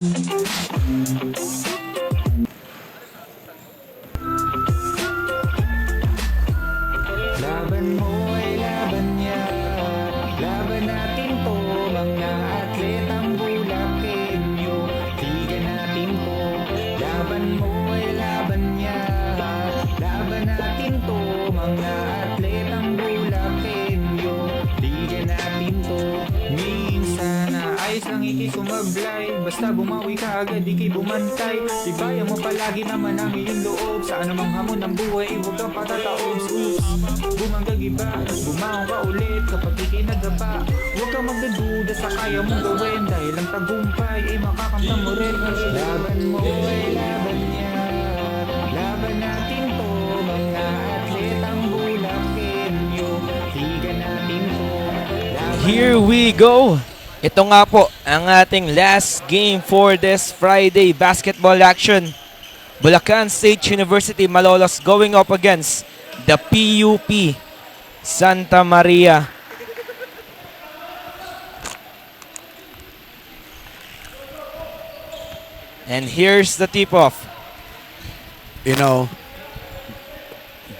Laban mo ay laban niya, laban natin to mga atletang Bulakenyo. Tigan natin to, laban mo ay laban niya, laban natin to mga atletang Bulakenyo. Tigan natin to, minsan na ayos lang ikisumablay, basta bumawi ka agad ikay bumantay. Tibayan mo palagi naman namin yung loob, sa anumang hamon ng buhay huwag kang patataob. Bumanggag iba, bumangon ka ulit kapag ikinagaba. Huwag kang magdaduda sa kaya mong gawin, dahil ang tagumpay ay makakamtan mo rin. Laban mo ay laban niya, laban natin to mga atletang Bulakenyo. Tigan natin to, Here we go! Ito nga po ang ating last game for this Friday basketball action. Bulacan State University Malolos going up against the PUP Santa Maria. And here's the tip-off. You know,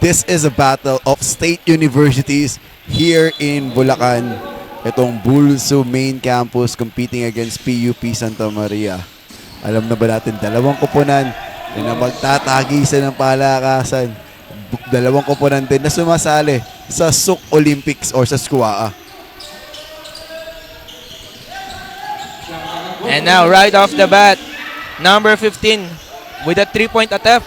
this is a battle of state universities here in Bulacan. Itong Bulso main campus competing against PUP Santa Maria. Alam na ba natin, dalawang koponan na magtatagisan ng palakasan. Dalawang koponan din na sumasali sa SUC Olympics or sa SKUAA. And now, right off the bat, number 15 with a 3-point attempt.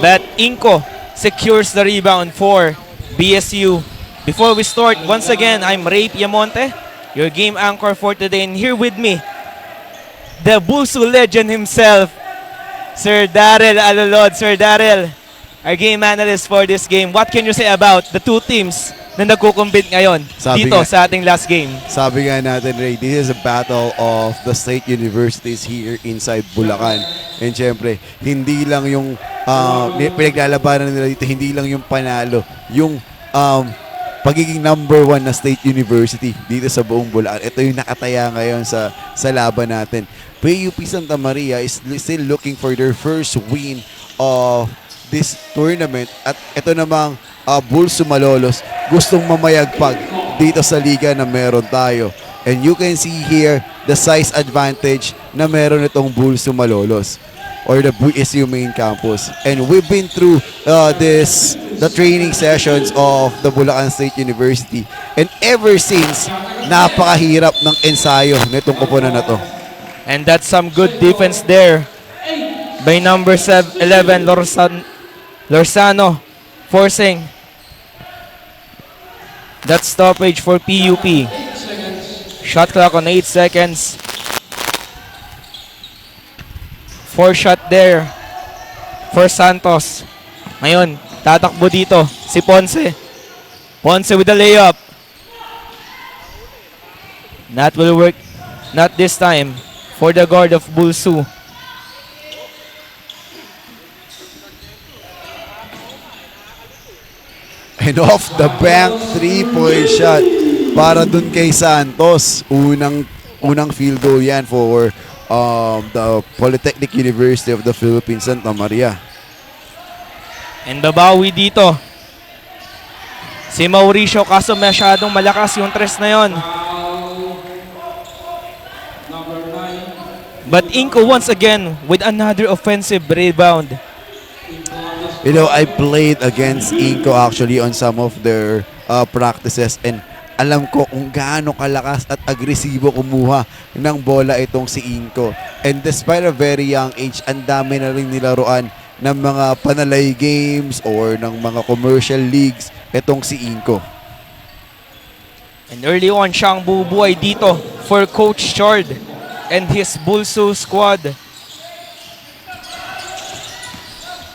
But Inco secures the rebound for BSU. Before we start, once again, I'm Ray Piamonte, your game anchor for today. And here with me, the Bulso legend himself, Sir Daryl Alolod. Sir Daryl, our game analyst for this game. What can you say about the two teams na nagkukumpit ngayon dito sa ating last game? Sabi nga natin, Ray, this is a battle of the state universities here inside Bulacan. And syempre, hindi lang yung pinaglalabanan nila dito, hindi lang yung panalo, yung pagiging number 1 na state university dito sa buong Bulacan. Ito yung nakataya ngayon sa laban natin. PUP Santa Maria is still looking for their first win of this tournament. At ito namang Bulso Malolos gustong mamayagpag dito sa liga na meron tayo. And you can see here the size advantage na meron itong Bulso Malolos or the BSU main campus. And we've been through the training sessions of the Bulacan State University. And ever since, napakahirap ng ensayo nitong koponan na to. And that's some good defense there by number 11, Lorzano, forcing that stoppage for PUP. Shot clock on 8 seconds. 4 shot there for Santos. Ngayon, tatakbo dito si Ponce. Ponce with the layup. That will work. Not this time for the guard of Bulso. And off the bank, 3-point shot para dun kay Santos. Unang field goal yan for the Polytechnic University of the Philippines, Santa Maria. And babawi dito si Mauricio, kaso masyadong malakas yung tres na yon. But Inco once again with another offensive rebound. You know, I played against Inco actually on some of their practices, and alam ko kung gaano kalakas at agresibo kumuha ng bola itong si Inco. And despite a very young age, ang dami na rin nilaruan ng mga panalay games or ng mga commercial leagues itong si Inco. And early on, siyang bubuhay dito for Coach Chord and his Bulso squad.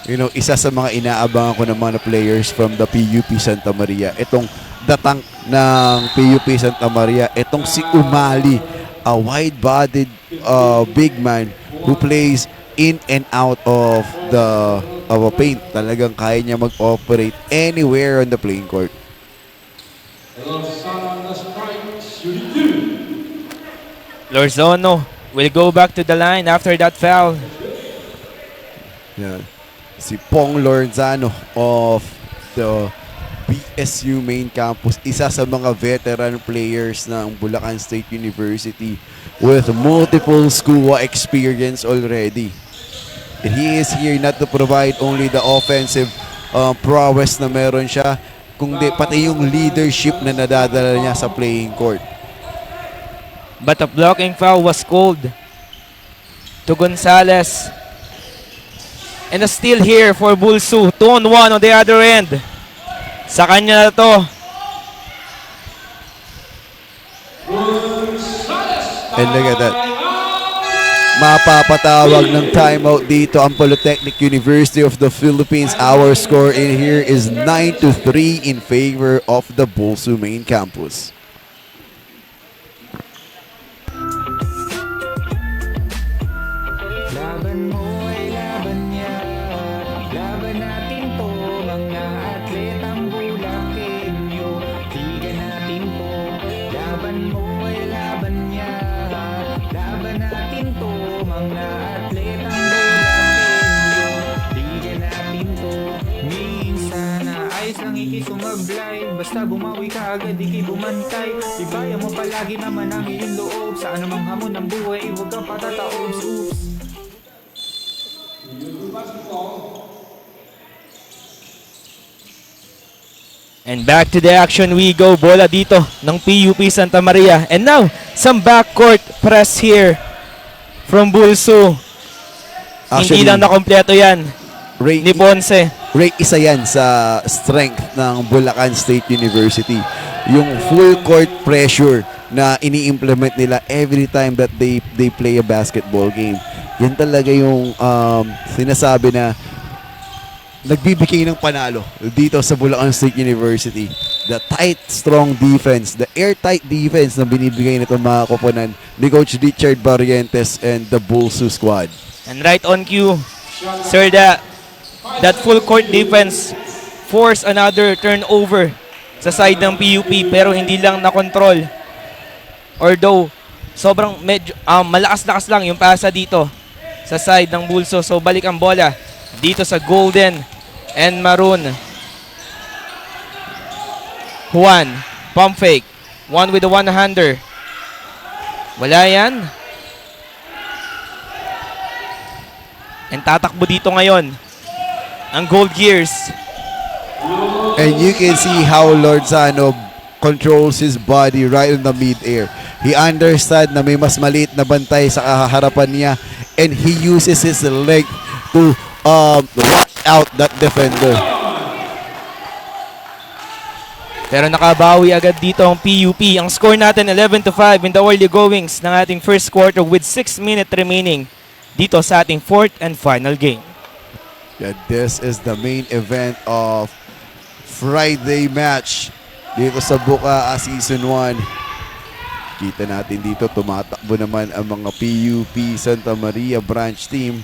You know, isa sa mga inaabangan ko ng mga players from the PUP Santa Maria, itong datang ng PUP Santa Maria, itong si Umali, a wide-bodied big man who plays in and out of a paint. Talagang kaya niya mag-operate anywhere on the playing court. Lorzano will go back to the line after that foul. Yan. Si Pong Lorenzano of the BSU main campus, isa sa mga veteran players ng Bulacan State University with multiple school experience already. And he is here not to provide only the offensive prowess na meron siya, kundi pati yung leadership na nadadala niya sa playing court. But a blocking foul was called to Gonzalez. And a steal here for Bulsu. 2-on-1 on the other end. Sa kanya na to. And look at that. Mapapatawag ng timeout dito ang Polytechnic University of the Philippines. Our score in here is 9-3 in favor of the Bulsu main campus. Laban mo ay laban niya. Laban natin to, mga atletang Bulakenyo. Tigan natin to. Laban mo ay laban niya. Laban natin to, mga atletang Bulakenyo. Tigan natin to. Minsan na ayos lang ikisumablay. Basta bumawi ka agad, ikibumantay. Ibaya mo palagi naman ang iyong loob. Sa anumang hamon ng buhay, huwag kang patataob. Oops. And back to the action we go. Bola dito ng PUP Santa Maria. And now, some backcourt press here from Bulsu. Hindi lang nakompleto yan ni Ponce. Ray, isa yan sa strength ng Bulacan State University. Yung full court pressure na ini-implement nila every time that they play a basketball game. Yan talaga yung sinasabi na nagbibigay ng panalo dito sa Bulacan State University. The tight, strong defense, the airtight defense na binibigay nito mga koponan ni Coach Richard Barrientes and the Bulsu squad. And right on cue, sir, that full court defense force another turnover sa side ng PUP pero hindi lang na-control. Although, sobrang medyo malakas-lakas lang yung pasa dito sa side ng Bulsu. So balik ang bola dito sa Golden and Maroon. Juan, pump fake. One with the one-hander. Wala yan. And tatakbo dito ngayon ang Gold Gears. And you can see how Lorenzano controls his body right in the mid-air. He understands na may mas maliit na bantay sa harapan niya and he uses his leg to watch out that defender. Pero nakabawi agad dito ang PUP. Ang score natin 11-5 in the early goings ng ating first quarter with 6 minutes remaining dito sa ating fourth and final game. Yeah, this is the main event of Friday match dito sa Buka Season 1. Kita natin dito tumatakbo naman ang mga PUP Santa Maria branch team.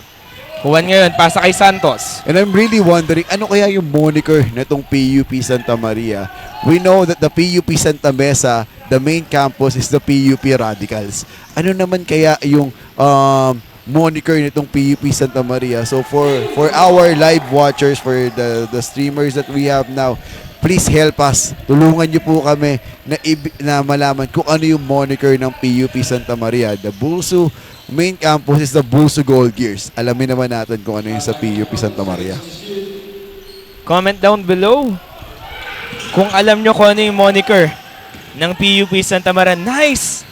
Juan ngayon, pasa kay Santos. And I'm really wondering, ano kaya yung moniker nitong PUP Santa Maria? We know that the PUP Santa Mesa, the main campus is the PUP Radicals. Ano naman kaya yung moniker nitong PUP Santa Maria? So for our live watchers, for the streamers that we have now, please help us. Tulungan niyo po kami na malaman kung ano yung moniker ng PUP Santa Maria. The Bulsu main campus is the Bulsu Gold Gears. Alamin naman natin kung ano yung sa PUP Santa Maria. Comment down below kung alam nyo kung ano yung moniker ng PUP Santa Maria. Nice!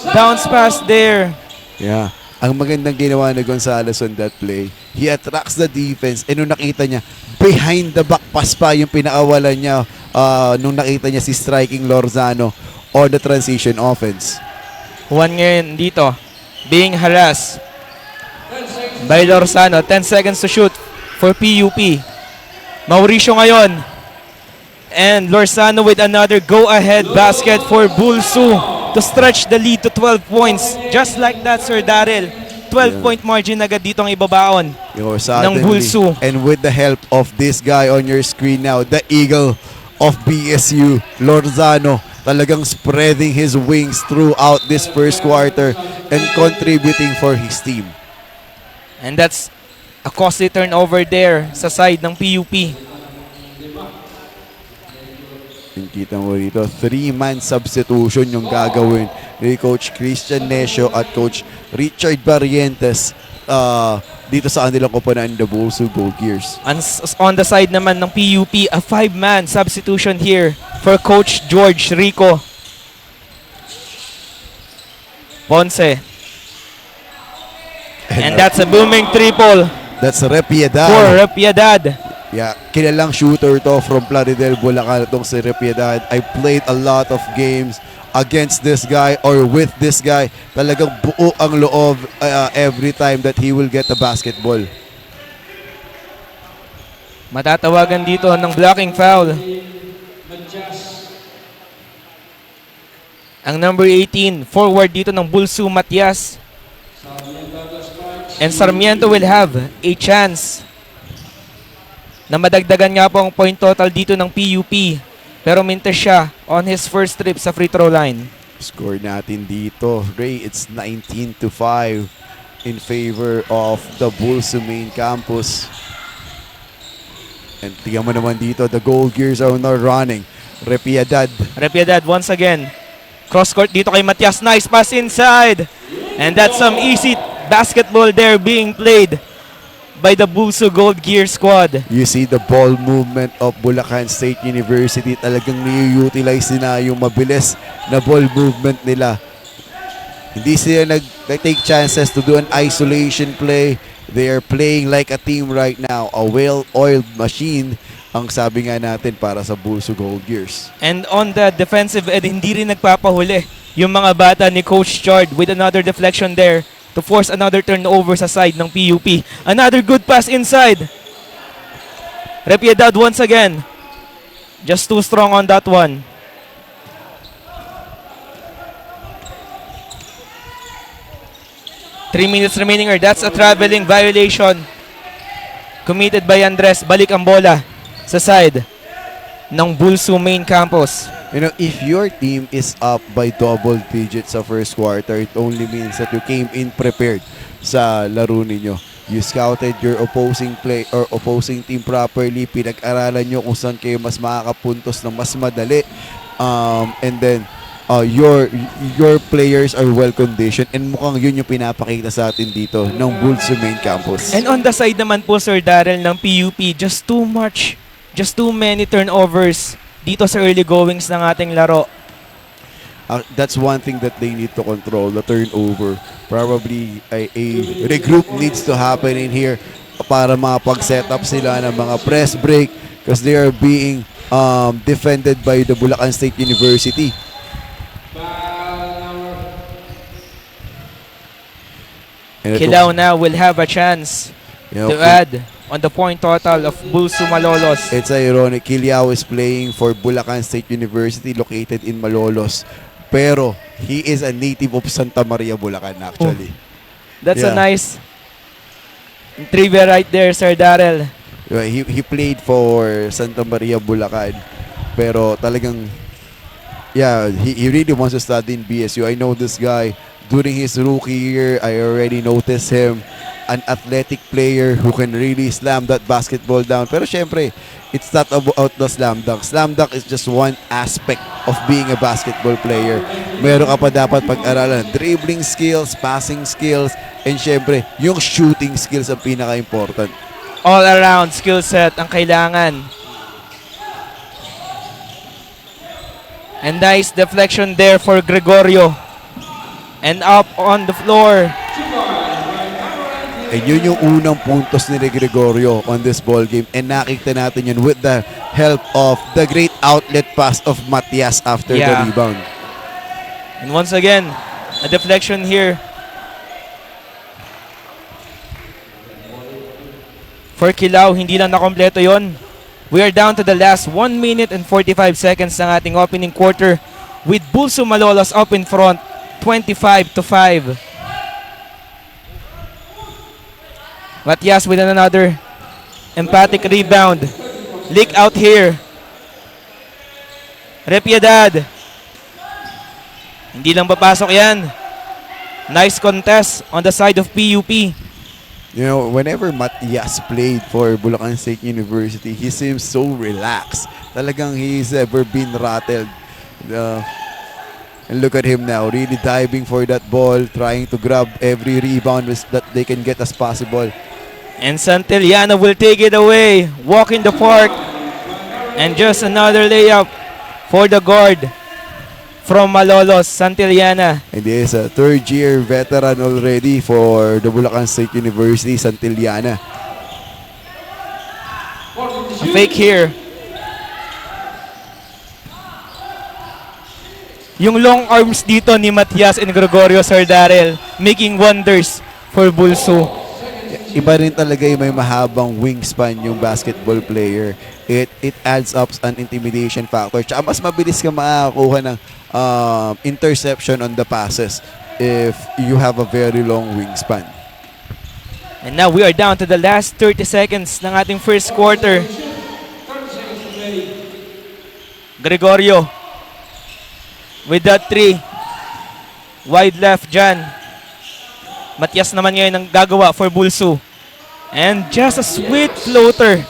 Bounce pass there. Yeah. Ang magandang ginawa ni Gonzalez on that play, he attracts the defense and nung nakita niya, behind the back pass pa yung pinakawalan niya nung nakita niya si striking Lorenzano on the transition offense. Juan ngayon dito, being harassed by Lorenzano. 10 seconds to shoot for PUP. Mauricio ngayon. And Lorenzano with another go-ahead basket for Bulsu to stretch the lead to 12 points. Just like that, Sir Daryl. 12-point margin agad dito ang ibabaon ng Bulsu. And with the help of this guy on your screen now, the Eagle of BSU, Lorenzano, talagang spreading his wings throughout this first quarter and contributing for his team. And that's a costly turnover there sa side ng PUP. Yung kita mo rito, 3-man substitution yung gagawin ni Coach Christian Necio at Coach Richard Barrientes dito sa kanilang koponan, the Bulls Gold Gears. On the side naman ng PUP, a 5-man substitution here for Coach George Rico Ponce. And that's a booming triple That's Repiedad. for Repiedad. Yeah, kilalang shooter to from Plaridel, Bulacan, itong si Repiedad. I played a lot of games against this guy or with this guy. Talagang buo ang loob every time that he will get the basketball. Matatawagan dito ng blocking foul. Ang number 18, forward dito ng Bulsu, Matias. And Sarmiento will have a chance na madagdagan nga po ang point total dito ng PUP. Pero mintes siya on his first trip sa free throw line. Score natin dito, Ray, it's 19-5 in favor of the Bulls main campus. And tingnan mo naman dito, the Gold Gears are now running. Repiedad. Repiedad once again. Cross court dito kay Matias. Nice pass inside. And that's some easy basketball there being played by the Bulsu Gold Gear squad. You see the ball movement of Bulacan State University. Talagang ni-utilize nila yung mabilis na ball movement nila. Hindi sila nag-take chances to do an isolation play. They are playing like a team right now. A well-oiled machine ang sabi nga natin para sa Bulsu Gold Gears. And on the defensive end, hindi rin nagpapahuli yung mga bata ni Coach Chard with another deflection there to force another turnover sa side ng PUP. Another good pass inside. Repiedad once again. Just too strong on that one. Three minutes remaining, or that's a traveling violation committed by Andres. Balik ang bola sa side ng Bulsu main campus. You know, if your team is up by double digits sa first quarter, it only means that you came in prepared sa laro ninyo. You scouted your opposing play or opposing team properly. Pinag-aralan nyo kung saan kayo mas makakapuntos ng mas madali. And then, your players are well conditioned, and mukhang yun yung pinapakita sa atin dito ng Bulls main campus. And on the side naman po, Sir Darrell, ng PUP, just too many turnovers dito sa early goings ng ating laro. That's one thing that they need to control, the turnover. Probably a regroup needs to happen in here para makapag-set up sila ng mga press break because they are being defended by the Bulacan State University. Kilao now will have a chance to add on the point total of Bulsu Malolos. It's ironic, Kiliao is playing for Bulacan State University located in Malolos. Pero he is a native of Santa Maria, Bulacan actually. That's a nice trivia right there, Sir Darrell. He played for Santa Maria, Bulacan. Pero talagang, he really wants to study in BSU. I know this guy. During his rookie year, I already noticed him. An athletic player who can really slam that basketball down. Pero syempre, it's not about the slam dunk. Slam dunk is just one aspect of being a basketball player. Meron ka pa dapat pag-aralan. Dribbling skills, passing skills, and syempre, yung shooting skills ang pinaka-important. All-around skill set ang kailangan. And nice deflection there for Gregorio. And up on the floor. And yun yung unang puntos ni Gregorio on this ball game. And nakita natin yun with the help of the great outlet pass of Matias after the rebound. And once again, a deflection here for Kilao. Hindi lang nakompleto yon. We are down to the last 1 minute and 45 seconds ng ating opening quarter with Bulsu Malolos up in front, 25-5. Matias with another emphatic rebound. Leak out here. Repiedad Hindi lang papasok yan. Nice contest on the side of PUP. You know, whenever Matias played for Bulacan State University, he seems so relaxed. Talagang he's ever been rattled. And look at him now, really diving for that ball, trying to grab every rebound that they can get as possible. And Santillana will take it away. Walk in the park. And just another layup for the guard from Malolos, Santillana. And he is a third-year veteran already for the Bulacan State University, Santillana. A fake here. Yung long arms dito ni Matias and Gregorio Sardarel making wonders for Bulso. Iba rin talaga yung may mahabang wingspan yung basketball player. It adds up an intimidation factor. Tsaka mas mabilis ka makakuha ng interception on the passes if you have a very long wingspan. And now we are down to the last 30 seconds ng ating first quarter. Gregorio with that 3. Wide left dyan. Matias naman ngayon ang gagawa for Bulso. And just a sweet floater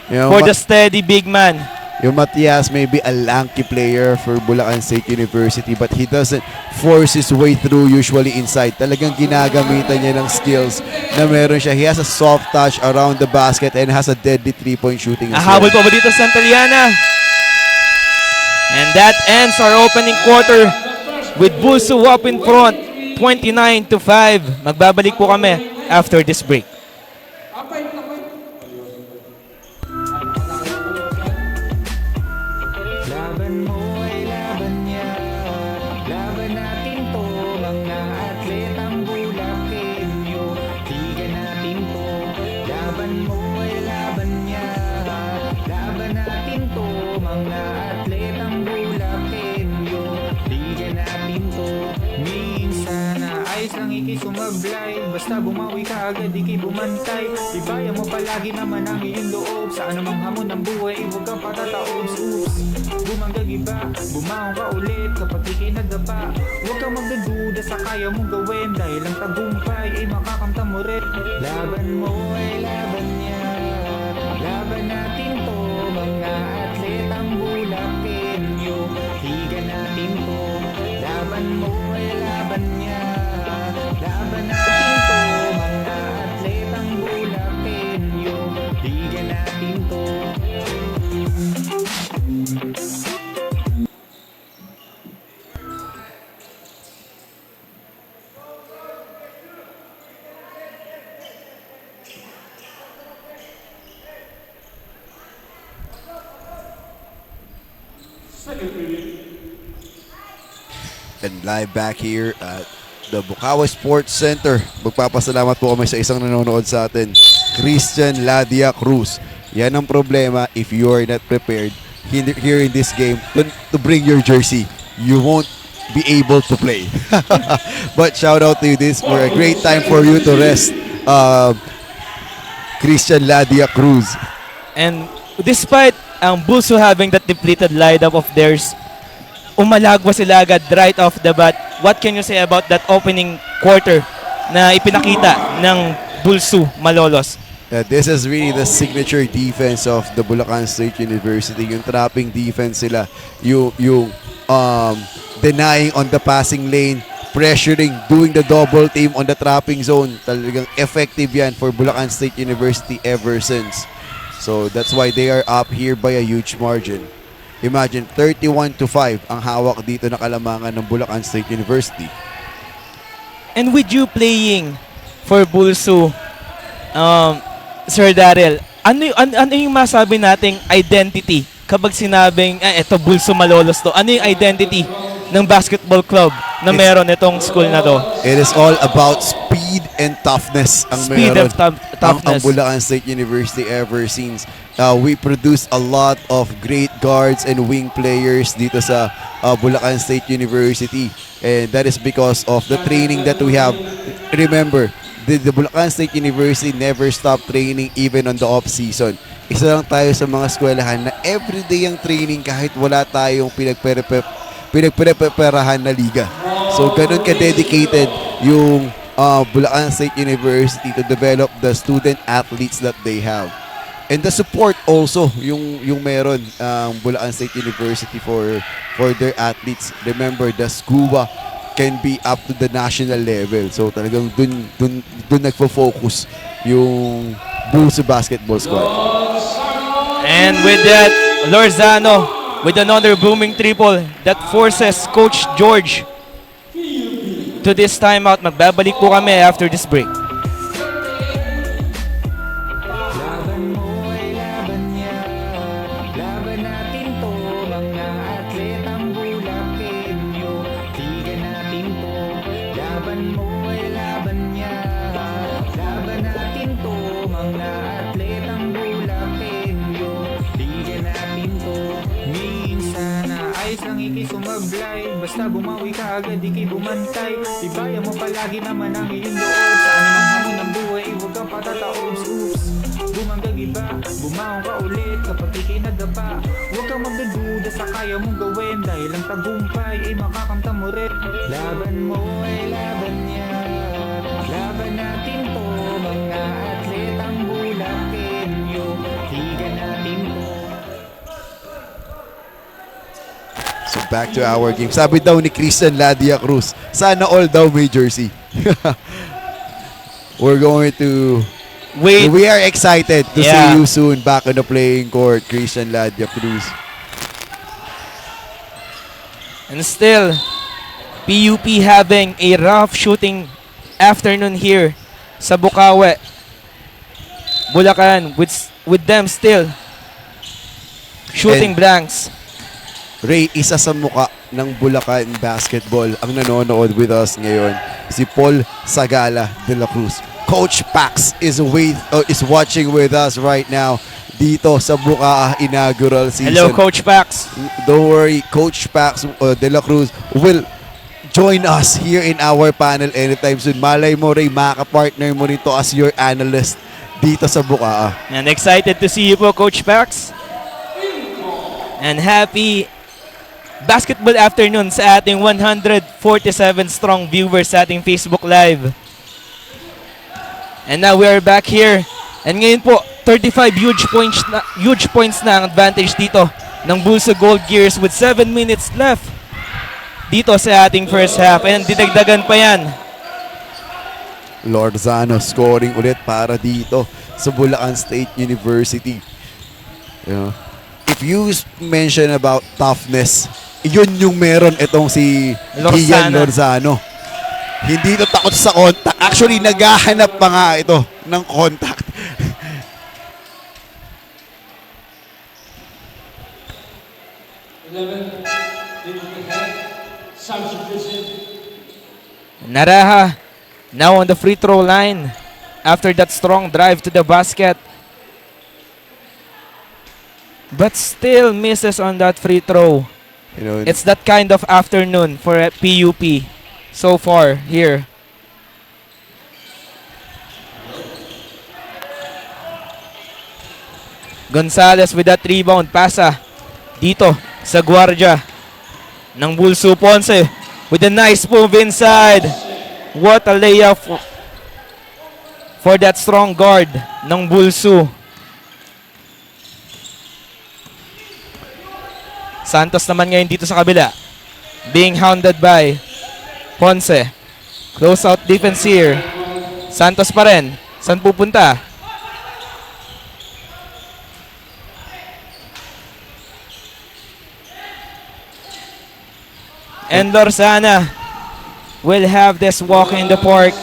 for the steady big man. Yung Matias may be a lanky player for Bulacan State University, but he doesn't force his way through usually inside. Talagang ginagamitan niya ng skills na meron siya. He has a soft touch around the basket and has a deadly 3-point shooting as well. Ahabol pa ba dito Santillana? And that ends our opening quarter with Bulso up in front, 29-5. Magbabalik po kami after this break. Laban mo ay laban niya. Laban natin to, mga atletang Bulakenyo. Tigan natin to. Laban mo ay laban niya. Laban natin to, mga atletang Bulakenyo. Tigan natin to. Minsan na ayos lang ikisumablay. Basta bumawi ka agad, ikay bumantay. Ibaya mo palagi naman ang iyong loob. Sa anumang hamon ng buhay, huwag kang patataob. Oops, bumanggag iba, bumangon ka ulit kapag ikinadapa. Huwag kang magdududa sa kaya mong gawin, dahil ang tagumpay ay makakamta mo rin. Laban mo ay laban niya. Laban natin to, mga atletang Bulakenyo. Higan natin to. Laban mo ay laban niya. Laban natin to, mga atletang Bulakenyo. Higan natin to. And live back here at the Bukawi Sports Center. Magpapasalamat po kami sa isang nanonood sa atin, Christian Ladia Cruz. Yan ang problema if you are not prepared here in this game to bring your jersey. You won't be able to play. But shout out to you. This for a great time for you to rest, Christian Ladia Cruz. And despite ang Bulso having that depleted lineup of theirs, umalagwa sila agad right off the bat. What can you say about that opening quarter na ipinakita ng Bulso Malolos? This is really the signature defense of the Bulacan State University. Yung trapping defense sila, yung denying on the passing lane, pressuring, doing the double team on the trapping zone. Talagang effective yan for Bulacan State University ever since. So that's why they are up here by a huge margin. Imagine, 31-5 ang hawak dito na kalamangan ng Bulacan State University. And with you playing for Bulso, Sir Darrell, ano yung masabi nating identity kapag sinabing, eto Bulso Malolos to? Ano yung identity ng basketball club na meron itong school na to? It is all about speed and toughness ang Speed meron and toughness. ang Bulacan State University ever since. We produce a lot of great guards and wing players dito sa Bulacan State University. And that is because of the training that we have. Remember, the Bulacan State University never stopped training even on the off-season. Isa lang tayo sa mga eskwelahan na everyday ang training kahit wala tayong pinagpreparahan na liga. So ganun ka-dedicated yung Bulacan State University to develop the student athletes that they have. And the support also yung meron Bulacan State University for their athletes. Remember, the SCUBA can be up to the national level. So talagang dun nagfo-focus yung Bulls basketball squad. And with that, Lorzano with another booming triple that forces Coach George to this timeout. Magbabalik po kami after this break. Laban mo ay laban niya, laban natin to, mga atletang Bulakenyo. Tigan natin to, laban mo ay laban niya, laban natin to, mga atletang Bulakenyo. Tigan natin to, minsan na ayos lang ikisumablay, basta bumawi ka agad, ikay bumantay. Ibaya mo palagi naman ang iyong loob, sa anumang hamon ng buhay, huwag kang patataob. Oops, bumanggag iba, bumaong ka ulit kapag ikay nadapa. Huwag kang magdududa sa kaya mong gawin, dahil ang tagumpay ay makakamta mo rin. Laban mo ay laban niya, laban natin to, mga atletang Bulakenyo. Tigan natin to. So back to our game. Sabi daw ni Christian Ladia Cruz, sana all daw may jersey. We're going to... Wait, We are excited to see Yeah. you soon back on the playing court, Christian Ladia Cruz. and still, PUP having a rough shooting afternoon here sa Bukawe. Bulacan with them still shooting And- blanks. Ray, isa sa muka ng Bulacan basketball ang nanonood with us ngayon, si Paul Sagala de la Cruz. Coach Pax is watching with us right now dito sa Bukaa inaugural season. Hello, Coach Pax. Don't worry, Coach Pax de la Cruz will join us here in our panel anytime soon. Malay mo, Ray, makapartner mo nito as your analyst dito sa Bukaa. And excited to see you po, Coach Pax. And happy basketball afternoon sa ating 147 strong viewers sa ating Facebook Live. And now we are back here. And ngayon po, 35 huge points na ang advantage dito ng Bulls Gold Gears with 7 minutes left dito sa ating first half. And didagdagan pa yan. Lorzano scoring ulit para dito sa Bulacan State University. You know, if you mention about toughness, yun yung meron itong si Gian Lorzano. Hindi ito takot sa contact. Actually, naghahanap pa nga ito ng contact. Naraha now on the free throw line after that strong drive to the basket. But still misses on that free throw. You know, It's that kind of afternoon for PUP so far here. Gonzalez with that rebound. Pasa dito sa guardia ng Bulso. Ponce with a nice move inside. What a layup for that strong guard ng Bulso. Santos naman ngayon dito sa kabila. Being hounded by Ponce. Close out defense here. Santos pa rin. Saan pupunta? And Lorzana will have this walk in the park.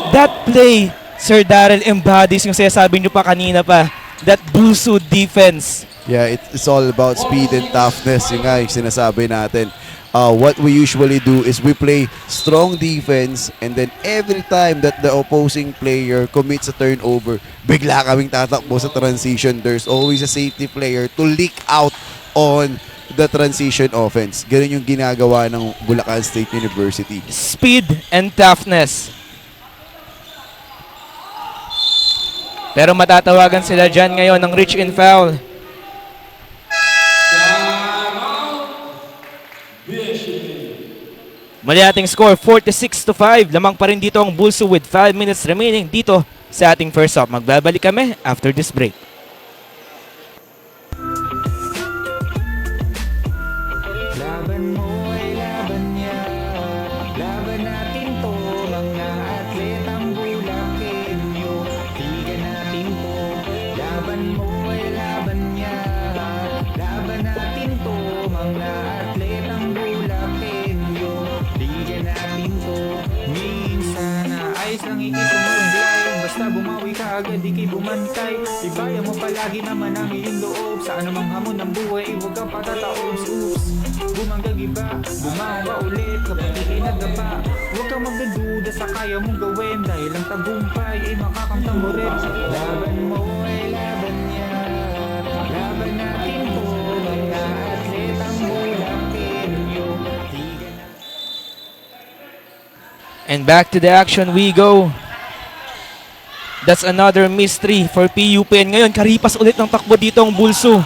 That play, Sir Darrell, embodies yung sinasabi nyo pa kanina pa. That Bulso defense. yeah, it's all about speed and toughness. Yung nga yung sinasabi natin. What we usually do is we play strong defense, and then every time that the opposing player commits a turnover, bigla kaming tatakbo sa transition. There's always a safety player to leak out on the transition offense. Ganun yung ginagawa ng Bulacan State University. Speed and toughness. Pero matatawagan sila dyan ngayon ng reach in foul. Mali ating score, 46-5. Lamang pa rin dito ang Bulso with 5 minutes remaining dito sa ating first half. Magbabalik kami after this break. Laban mo ay laban niya. Laban natin to, mga atletang Bulakenyo. Tigan natin to. Laban mo ay laban niya. Laban natin to, mga atletang Bulakenyo. Tigan natin to. Minsan ayos lang ikisumunglay. Basta bumawi ka agad, di kay bumantay. Ibaya mo palagi naman ang iyong loob. Sa anumang hamon ng buhay, huwag kang patataob. Oops, bumanggang iba, bumawa ka ulit kapag ikinagaba. Huwag kang magdududa sa kaya mong gawin. Dahil ang tagumpay ay makakamtan mo rin. Laban mo ay laban niya. Laban natin to, mga atletang Bulakenyo. Tigan na. And back to the action we go. That's another mystery for PUP. And ngayon, karipas ulit ng takbo dito ang Bulso.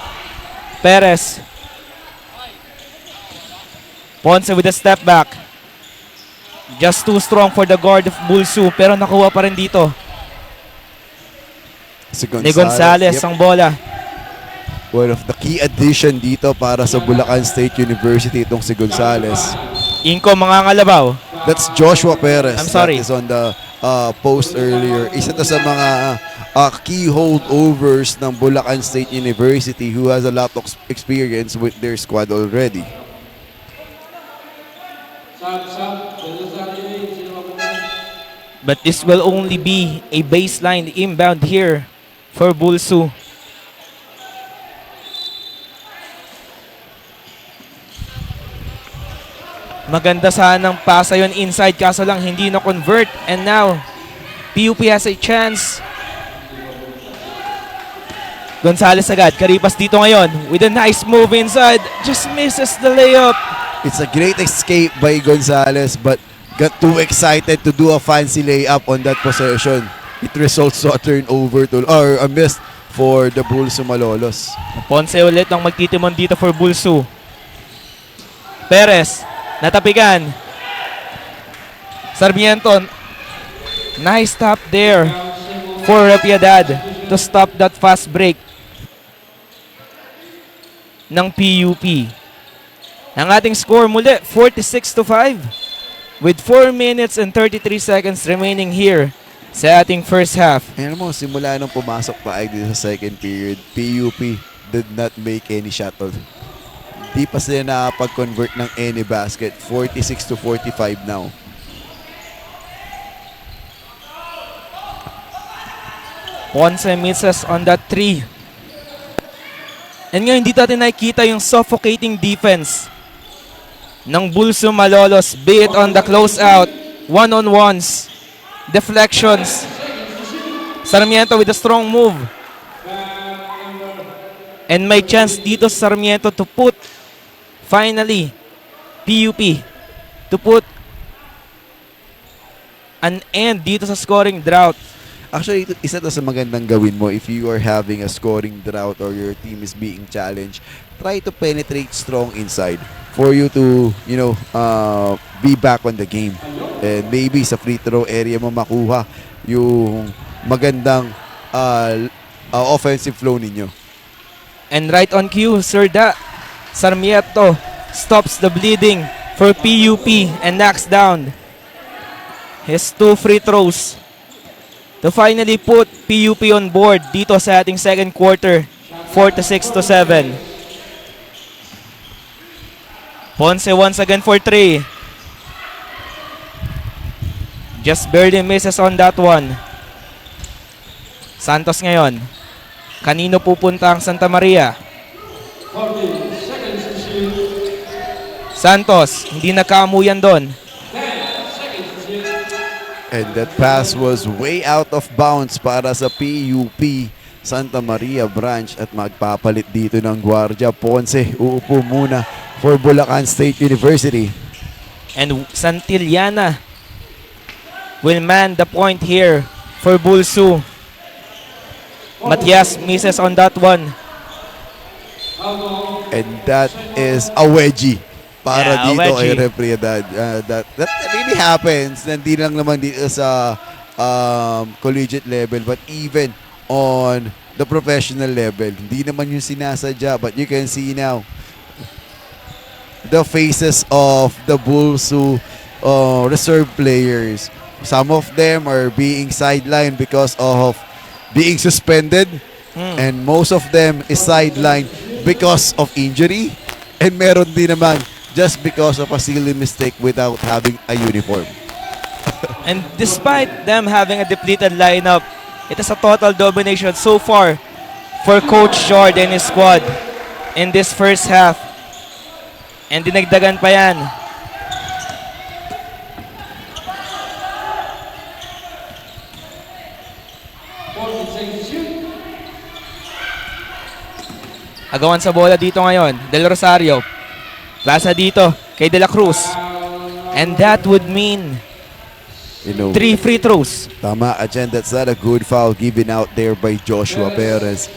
Perez. Ponce with a step back. Just too strong for the guard of Bulso. Pero nakuha pa rin dito. Si Ni Gonzales yep, ang bola. one of the key addition dito para sa Bulacan State University itong si Gonzales. Inko mangangalabaw. That's Joshua Perez. I'm sorry. That is on the post earlier. Isa to sa mga key holdovers ng Bulacan State University who has a lot of experience with their squad already. But this will only be a baseline inbound here for Bulso. Maganda sanang pasa yon inside kaso lang hindi na convert. And now, PUP has a chance. Gonzales agad, karipas dito ngayon with a nice move inside. Just misses the layup. It's a great escape by Gonzales but got too excited to do a fancy layup on that possession. It results to a turnover or a miss for the Bulso Malolos. Ponce ulit ang magtitimon dito for Bulso. Perez, natapigan. Sarmiento, nice stop there for Rapiedad to stop that fast break ng PUP. Ang ating score muli, 46-5 with 4 minutes and 33 seconds remaining here sa ating first half. Ayan mo, simula nung pumasok pa ay dito sa second period, PUP did not make any shot. Di pa sila nakapag-convert ng any basket. 46-45 now. Ponce misses on that 3. And ngayon dito natin nakikita yung suffocating defense ng Bulso Malolos, be it on the closeout, one-on-ones, deflections. Sarmiento with a strong move. And may chance dito sa Sarmiento to put, finally, PUP, to put an end dito sa scoring drought. Actually, isa to sa magandang gawin mo if you are having a scoring drought or your team is being challenged. Try to penetrate strong inside for you to, be back on the game. And maybe sa free throw area mo makuha yung magandang offensive flow ninyo. And right on cue, Serda Sarmiento stops the bleeding for PUP and knocks down his 2 free throws to finally put PUP on board dito sa ating second quarter, 46-7. Ponce once again for 3. Just barely misses on that one. Santos ngayon. Kanino pupunta ang Santa Maria? Santos, hindi nakaamuyan doon. And that pass was way out of bounds para sa PUP Santa Maria branch at magpapalit dito ng Guardia. Ponce uupo muna for Bulacan State University. And Santillana will man the point here for Bulso. Matias misses on that one. And that is a wedgie. para Yeah, dito kay wedgie. Repiedad. That really happens. Hindi lang naman dito sa collegiate level but even on the professional level. Hindi naman yung sinasadya but you can see now the faces of the Bulls who reserve players. Some of them are being sidelined because of being suspended and most of them is sidelined because of injury and meron din naman just because of a silly mistake without having a uniform. And despite them having a depleted lineup, it is a total domination so far for Coach Jordan and his squad in this first half. And dinagdagan pa yan. Agawan sa bola dito ngayon, Del Rosario. Pasa dito kay De La Cruz. And that would mean You know, 3 free throws. tama, Ajen, that's not a good foul given out there by Joshua Perez.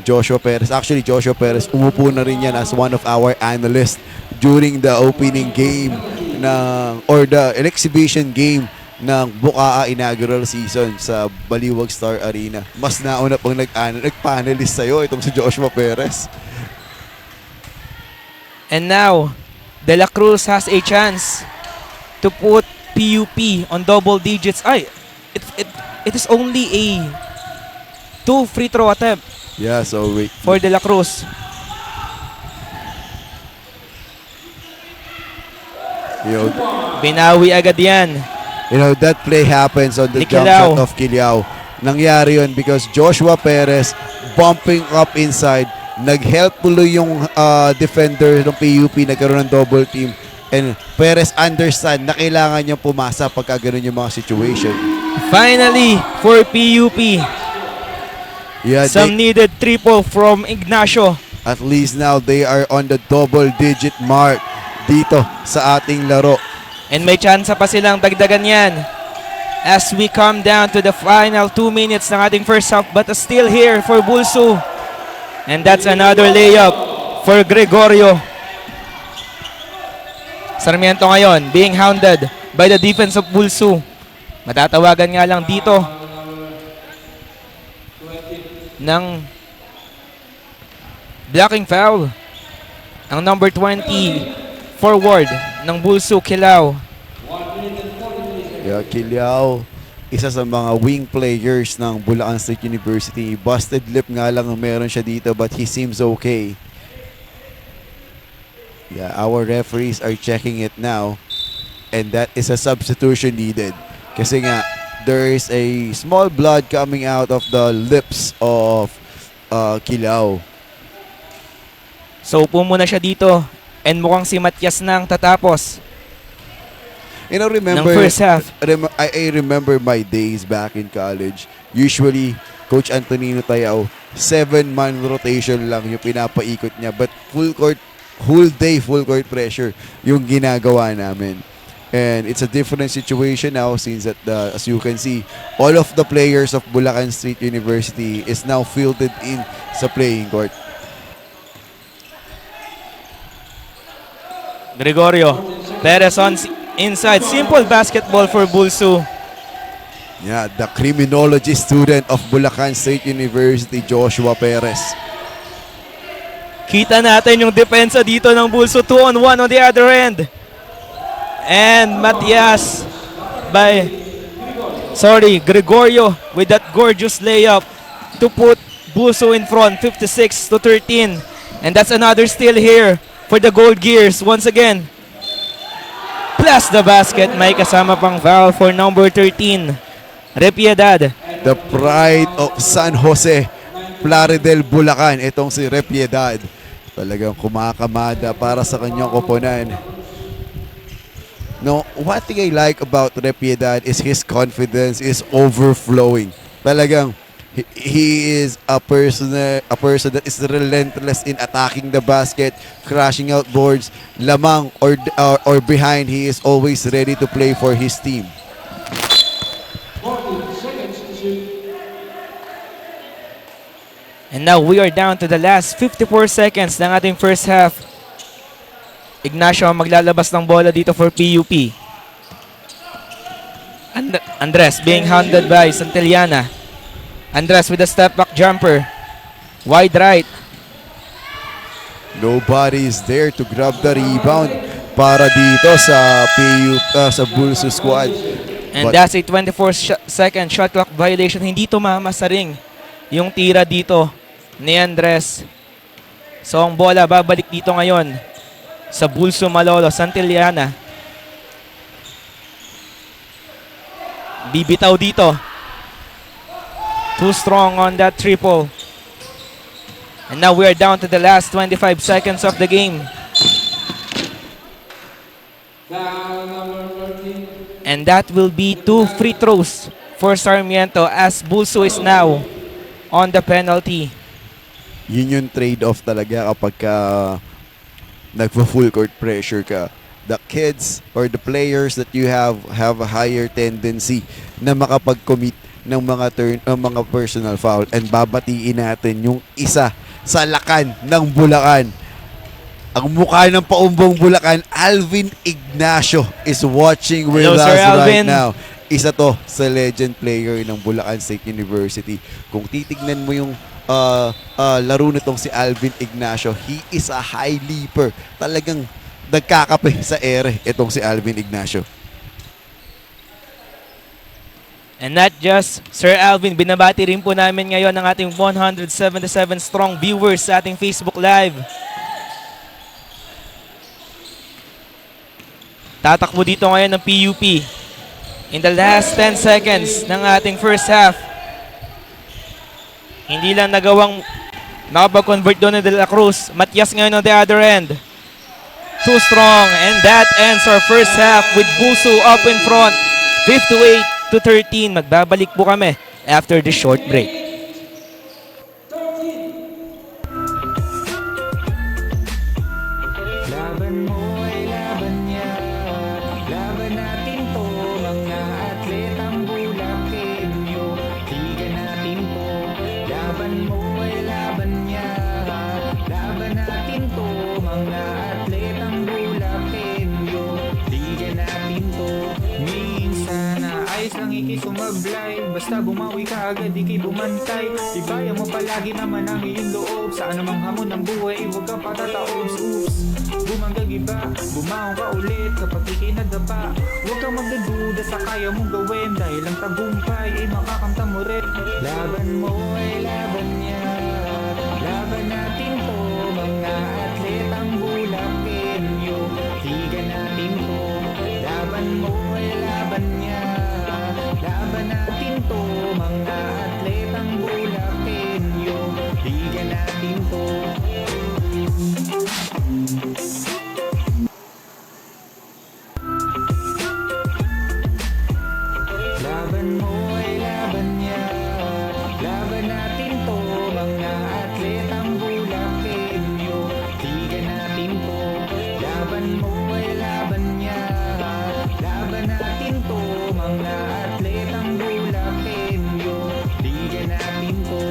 Joshua Perez, umupo na rin yan as one of our analysts during the opening game or the exhibition game ng Bukaa inaugural season sa Baliwag Star Arena. Mas nauna pang nag-panelist sa'yo itong si Joshua Perez. And now, De La Cruz has a chance to put PUP on double digits. It is only a 2 free throw attempt Yeah, so wait. for De La Cruz. Binawi agad yan. That play happens on the Ni jump Kilaw. shot of Kilyao. Nangyari yun because Joshua Perez bumping up inside. Nag-help tuloy yung defender ng PUP. Nagkaroon ng double team. And Perez understand na kailangan niyang pumasa pagka ganun yung mga situation. Finally, for PUP, Yeah, some needed triple from Ignacio. at least now they are on the double-digit mark dito sa ating laro. And may chance pa silang dagdagan yan as we come down to the final 2 minutes ng ating first half, but still here for Bulsu. And that's another layup for Gregorio. Sarmiento ngayon being hounded by the defense of Bulsu. Matatawagan nga lang dito ng blocking foul ang number 20 forward ng Bulsu, Kilaw. Yeah, Kilyao, isa sa mga wing players ng Bulacan State University. Busted lip nga lang ang meron siya dito but he seems okay. Yeah, our referees are checking it now and that is a substitution needed. Kasi nga, there is a small blood coming out of the lips of Kilyao. So upo muna siya dito and mukhang si Matias nang tatapos Remember, ng first half. I remember my days back in college. Usually, Coach Antonino Tayao, 7-man rotation lang yung pinapaikot niya. But whole day full court pressure yung ginagawa namin. And it's a different situation now since that as you can see, all of the players of Bulacan State University is now fielded in sa playing court. Gregorio Perez on inside. Simple basketball for Bulsu. Yeah, the criminology student of Bulacan State University, Joshua Perez. Kita natin yung depensa dito ng Bulsu. 2-on-1 on the other end. And Matias Gregorio with that gorgeous layup to put Bulsu in front, 56-13. And that's another steal here for the Gold Gears once again. Plus the basket, may kasama pang foul for number 13, Repiedad. The pride of San Jose, Plaridel, Bulacan. Itong si Repiedad. Talagang kumakamada para sa kanyang koponan. No, one thing I like about Repiedad is his confidence is overflowing. Talagang he is a person that is relentless in attacking the basket, crashing out boards, lamang or behind. He is always ready to play for his team. And now we are down to the last 54 seconds ng ating first half. Ignacio ang maglalabas ng bola dito for PUP. Andres being handled by Santillana. Andres with a step back jumper. Wide right. Nobody is there to grab the rebound para dito sa sa Bulso squad. And But- that's a 24-second shot clock violation. Hindi tumama sa ring yung tira dito ni Andres. So ang bola babalik dito ngayon sa Bulso Malolo. Santillana. Bibitaw dito. Too strong on that triple. And now we are down to the last 25 seconds of the game. And that will be 2 free throws for Sarmiento as Bulso is now on the penalty. Yun yung trade-off talaga kapag nagpo-full court pressure ka. The kids or the players that you have a higher tendency na makapag-commit ng mga personal foul, and babatiin natin yung isa sa lakan ng Bulacan. Ang mukha ng paumbong Bulacan, Alvin Ignacio is watching with Hello, us Sir right Alvin. now. Isa to sa legend player ng Bulacan State University. Kung titignan mo yung laro nitong si Alvin Ignacio, he is a high leaper. Talagang nagkakape sa ere itong si Alvin Ignacio. And not just Sir Alvin, binabati rin po namin ngayon ang ating 177 strong viewers sa ating Facebook Live. Tatakbo dito ngayon ng PUP in the last 10 seconds ng ating first half. Hindi lang nagawang makapag-convert doon ni De La Cruz. Matias ngayon on the other end. Too strong, and that ends our first half with Bulso up in front, 58-13. Magbabalik po kami after this short break. Laban mo ay laban niya. Laban natin to, mga atletang Bulakenyo. Tigan natin to. Laban mo ay laban niya. Laban natin to, mga atletang Bulakenyo. Tigan natin to. Minsan na ayos lang ikisumablay. Basta bumawi ka agad, ikay bumantay. Tibayan mo palagi naman ang iyong loob. Sa anumang hamon ng buhay, huwag kang patataob. Oops, bumanggang iba, bumaong ka ulit kapag ikinadapa. Huwag kang magdududa sa kaya mong gawin, dahil ang tagumpay ay makakamta mo rin. Laban mo ay laban niya. Laban natin to, mga atletang Bulakenyo. Tigan natin to. Laban mo ay laban niya. Laban natin to, mga atletang Bulakenyo. Tigan natin to. Laban mo ay laban niya. Laban natin to, mga atletang Bulakenyo. Tigan natin to. Laban mo ay laban niya. Laban natin to, mga atletang Bulakenyo. Tigan natin to.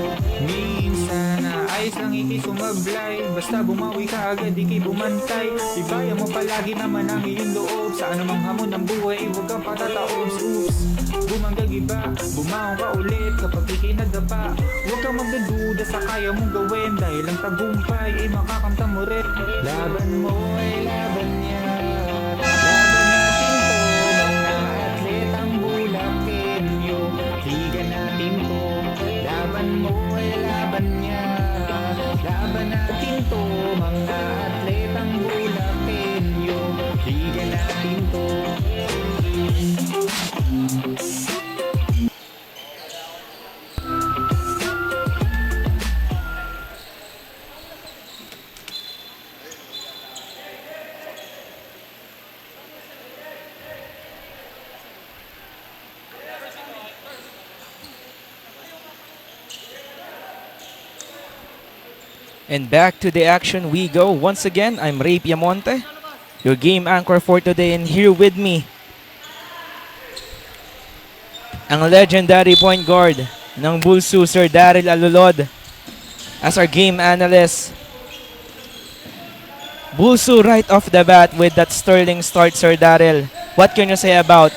Minsan na ayos lang ikisumablay. Basta bumawi ka agad, ikay bumantay. Tibayan mo palagi naman ang iyong loob. Sa anumang hamon ng buhay, huwag kang patataob. Oops, bumanggang iba, bumaong ka ulit kapag ikinadapa. Huwag kang magdududa sa kaya mong gawin, dahil ang tagumpay ay makakamta mo rin. Laban mo ay laban niya. Laban natin to, mga atletang Bulakenyo. Tigan natin to. Laban mo ay laban niya. Laban natin to, mga atletang Bulakenyo. Tigan natin to. And back to the action we go. Once again, I'm Ray Piamonte, your game anchor for today, and here with me, ang legendary point guard ng Bulso, Sir Daryl Alulod, as our game analyst, Bulsu right off the bat with that sterling start, Sir Daryl. What can you say about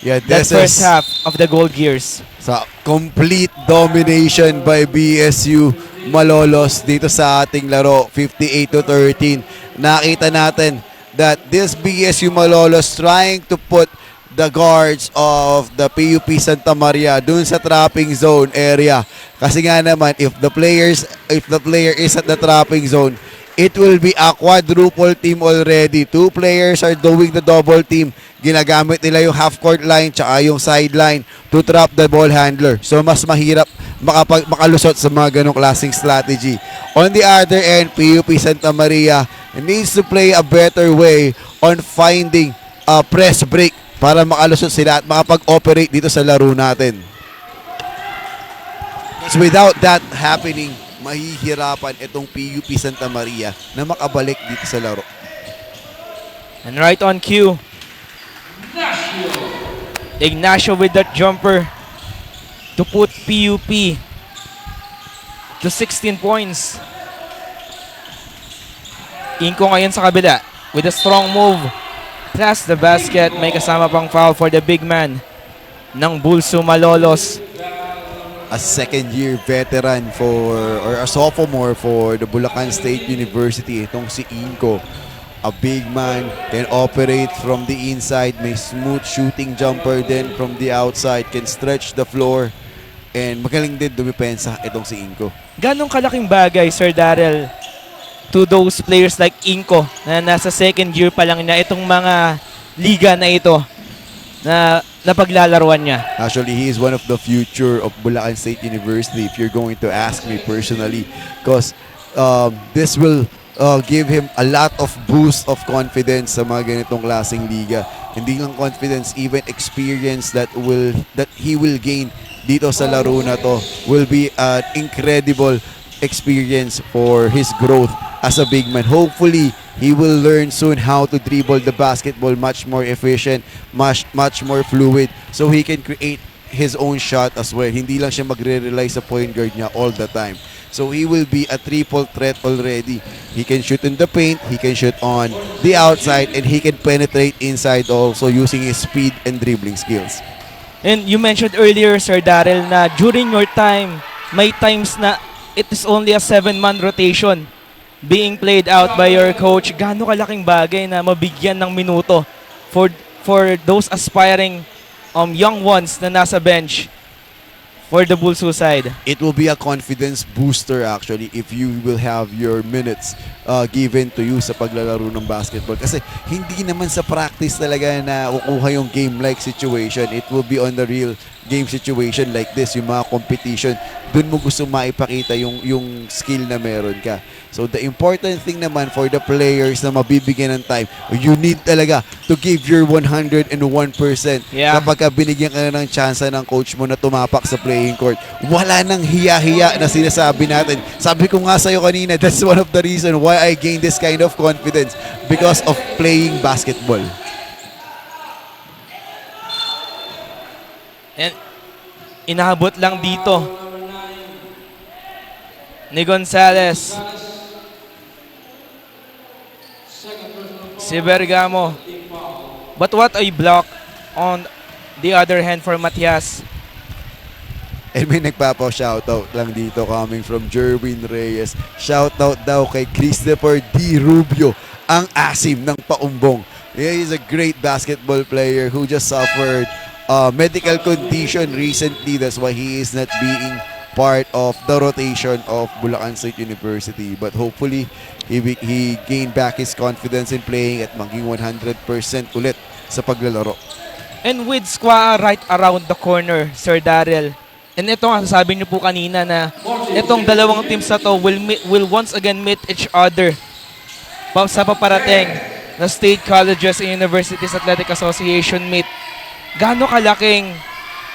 Yeah, that this first is half of the Gold Gears? sa complete domination by BSU Malolos dito sa ating laro, 58-13. Nakita natin that this BSU Malolos trying to put the guards of the PUP Santa Maria dun sa trapping zone area. Kasi nga naman, if the player is at the trapping zone, it will be a quadruple team already. 2 players are doing the double team. Ginagamit nila yung half-court line tsaka yung sideline to trap the ball handler. So, mas mahirap makalusot sa mga ganong klaseng strategy. On the other end, PUP Santa Maria needs to play a better way on finding a press break para makalusot sila at makapag-operate dito sa laro natin. So, without that happening, mahihirapan itong PUP Santa Maria na makabalik dito sa laro. And right on cue, Ignacio with that jumper to put PUP to 16 points. Inko ngayon sa kabila with a strong move. Plus the basket, may kasama pang foul for the big man ng Bulsu Malolos. A second-year veteran or a sophomore for the Bulacan State University. Itong si Inko, a big man, can operate from the inside, may smooth shooting jumper din from the outside, can stretch the floor, and magaling din dumipensa itong si Inko. Ganong kalaking bagay, Sir Daryl, to those players like Inko na nasa second year pa lang niya itong mga liga na ito na napaglalaruan niya. Actually, he is one of the future of Bulacan State University if you're going to ask me personally, because this will give him a lot of boost of confidence sa mga ganitong klaseng liga. Hindi lang confidence, even experience that he will gain dito sa laro na to will be an incredible experience for his growth as a big man. Hopefully, he will learn soon how to dribble the basketball much more efficient, much more fluid, so he can create his own shot as well. Hindi lang siya magre-rely sa point guard niya all the time. So he will be a triple threat already. He can shoot in the paint, he can shoot on the outside, and he can penetrate inside also using his speed and dribbling skills. And you mentioned earlier, Sir Daryl, na during your time, may times na it is only a 7-man rotation being played out by your coach. Gaano kalaking bagay na mabigyan ng minuto for those aspiring young ones na nasa bench for the Bulsu side. It will be a confidence booster actually if you will have your minutes given to you sa paglalaro ng basketball. Kasi hindi naman sa practice talaga na kukuha yung game-like situation. It will be on the real game situation like this, yung mga competition. Doon mo gusto maipakita yung skill na meron ka. So the important thing naman for the players na mabibigyan ng time, you need talaga to give your 101%. Yeah. Kapag binigyan ka na ng chance ng coach mo na tumapak sa playing court, wala nang hiya-hiya na sinasabi natin. Sabi ko nga sa'yo kanina, that's one of the reason why I gained this kind of confidence, because of playing basketball. And inaabot lang dito ni Gonzales. Si Bergamo. But what a block on the other hand for Matias. And may nagpapa-shoutout lang dito coming from Jerwin Reyes. Shoutout daw kay Christopher D. Rubio, ang asim ng paumbong. He is a great basketball player who just suffered medical condition recently. That's why he is not being part of the rotation of Bulacan State University. But hopefully, he gained back his confidence in playing at maging 100% ulit sa paglalaro. And with Squaa right around the corner, Sir Daryl. And ito nga, sabi niyo po kanina na itong dalawang teams na to will once again meet each other sa paparating na State Colleges and Universities Athletic Association meet. Gaano kalaking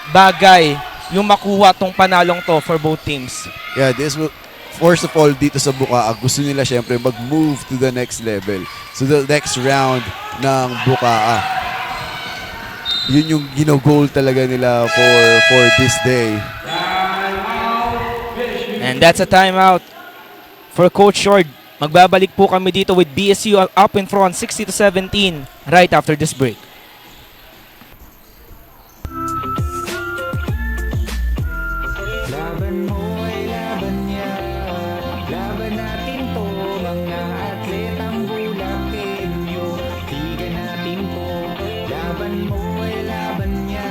bagay yung makuha tong panalong to for both teams? Yeah, this will, first of all, dito sa Bukaa, gusto nila syempre mag-move to the next level. So the next round ng Bukaa, yun yung gino-goal talaga nila for this day. And that's a timeout for Coach Short Magbabalik po kami dito with BSU up in front 60-17 right after this break. Laban mo ay laban niya. Laban natin to, mga atletang Bulakenyo. Tigan natin to. Laban mo ay laban niya.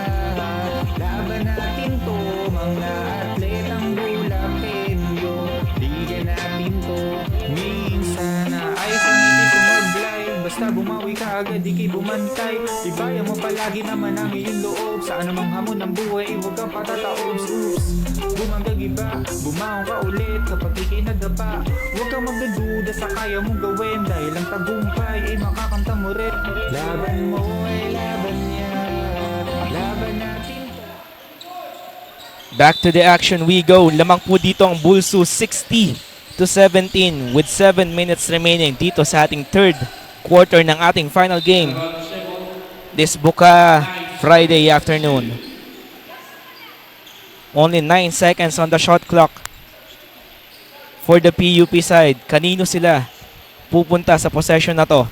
Laban natin to, mga atletang Bulakenyo. Tigan natin to. Minsan na ay pangiti sumablay. Basta bumawi ka agad, di kay bumantay. Ibaya mo palagi naman ang iyong loob. Sa anumang hamon ng buhay, huwag kang patataob. Oops, bumanggang iba, bumaong ka ulit kapag ikinadapa. Huwag kang magdududa sa kaya mong gawin, dahil ang tagumpay ay makakamta mo rin. Laban mo ay laban niya. Laban natin to. Back to the action we go. Lamang po dito ang Bulsu 60-17 with 7 minutes remaining dito sa ating third quarter ng ating final game this Buka Friday afternoon. Only 9 seconds on the shot clock for the PUP side. Kanino sila pupunta sa possession na to?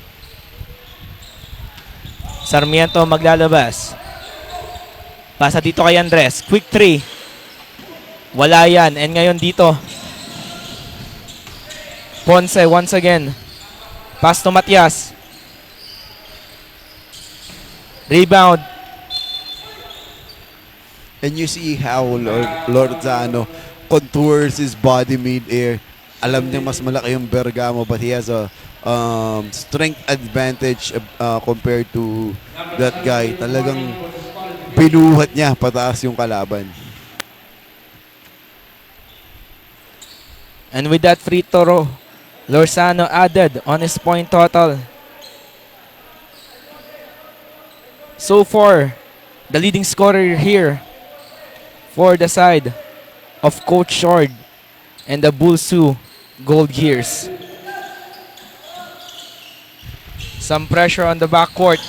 Sarmiento maglalabas. Pasa dito kay Andres. Quick 3. Wala yan. And ngayon dito, Ponce once again. Pass to Matias. Rebound. And you see how Lorenzano contours his body mid-air. Alam niya mas malaki yung Bergamo, but he has a strength advantage compared to that guy. Talagang binuhat niya pataas yung kalaban. And with that free throw, Lorenzano added on his point total. So far, the leading scorer here for the side of Coach Shord and the Bulsu Gold Gears. Some pressure on the backcourt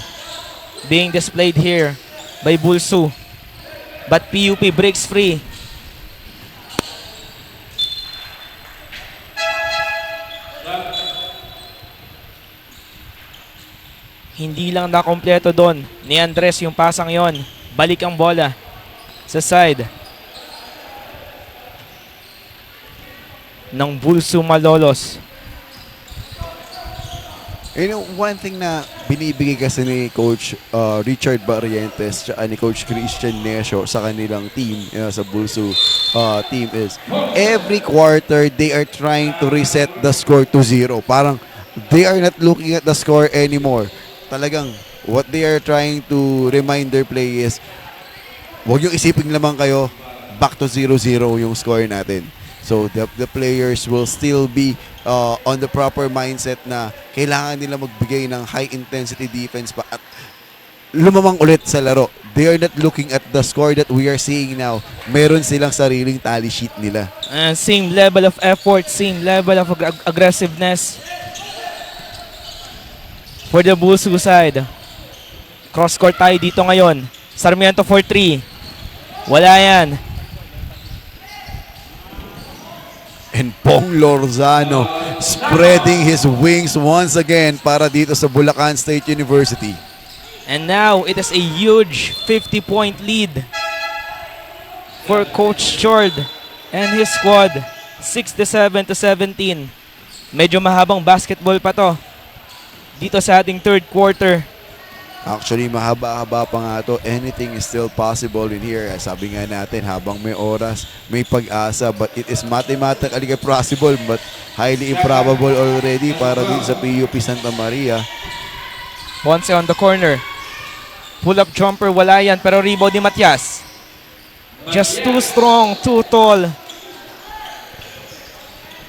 being displayed here by Bulsu. But PUP breaks free. Hindi lang nakompleto doon ni Andres yung pasang yon. Balik ang bola sa side ng Bulsu Malolos. You know, one thing na binibigay kasi ni Coach Richard Barrientes at ni Coach Christian Nesio sa kanilang team, sa Bulsu team is every quarter they are trying to reset the score to 0. Parang they are not looking at the score anymore. Talagang what they are trying to remind their play is huwag yung isipin lamang kayo back to 0-0 yung score natin. So the players will still be on the proper mindset na kailangan nila magbigay ng high intensity defense pa at lumamang ulit sa laro. They are not looking at the score that we are seeing now. Meron silang sariling tally sheet nila. Same level of effort, same level of aggressiveness for the Bulsu side. Cross-court tayo dito ngayon. Sarmiento for 3. Wala yan. And Pong Lorenzano spreading his wings once again para dito sa Bulacan State University. And now, it is a huge 50-point lead for Coach Shord and his squad. 67-17. Medyo mahabang basketball pa to dito sa ating third quarter. Actually, mahaba-haba pa nga to. Anything is still possible in here. Sabi nga natin, habang may oras, may pag-asa. But it is mathematically possible but highly improbable already para din sa PUP Santa Maria. Ponce on the corner. Pull-up jumper, wala yan. Pero rebound ni Matias. Just too strong, too tall.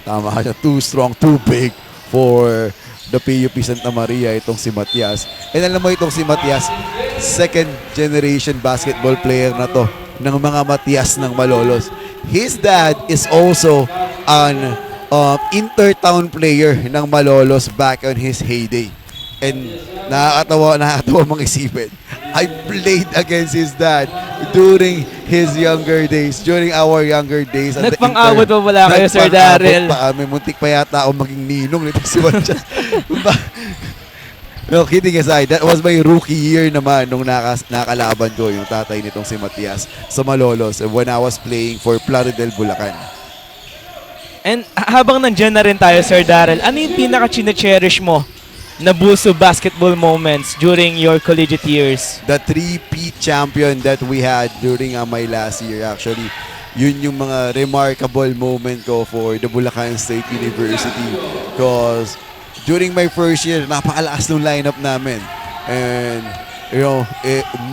Tama siya. Too strong, too big for the PUP Santa Maria, itong si Matias. And alam mo itong si Matias, second generation basketball player na to ng mga Matias ng Malolos. His dad is also an intertown player ng Malolos back on his heyday. And nakakatawa mang isipin. I played against his dad during his younger days, during our younger days. at the Nagpang-awat pa pala kayo, Sir Nagpang-awat Darrell. pa kami. Muntik pa yata ako maging ninong nito si Wanchas. No, kidding aside, that was my rookie year naman nung nakalaban ko yung tatay nitong si Matias sa Malolos when I was playing for Plaridel, Bulacan. And habang nandyan na rin tayo, Sir Darrell, ano yung pinaka-chine-cherish mo na Bulso basketball moments during your collegiate years? The 3-peat champion that we had during my last year, actually, yun yung mga remarkable moment ko for the Bulacan State University. Because during my first year, napakalakas ng lineup namin. And, you know,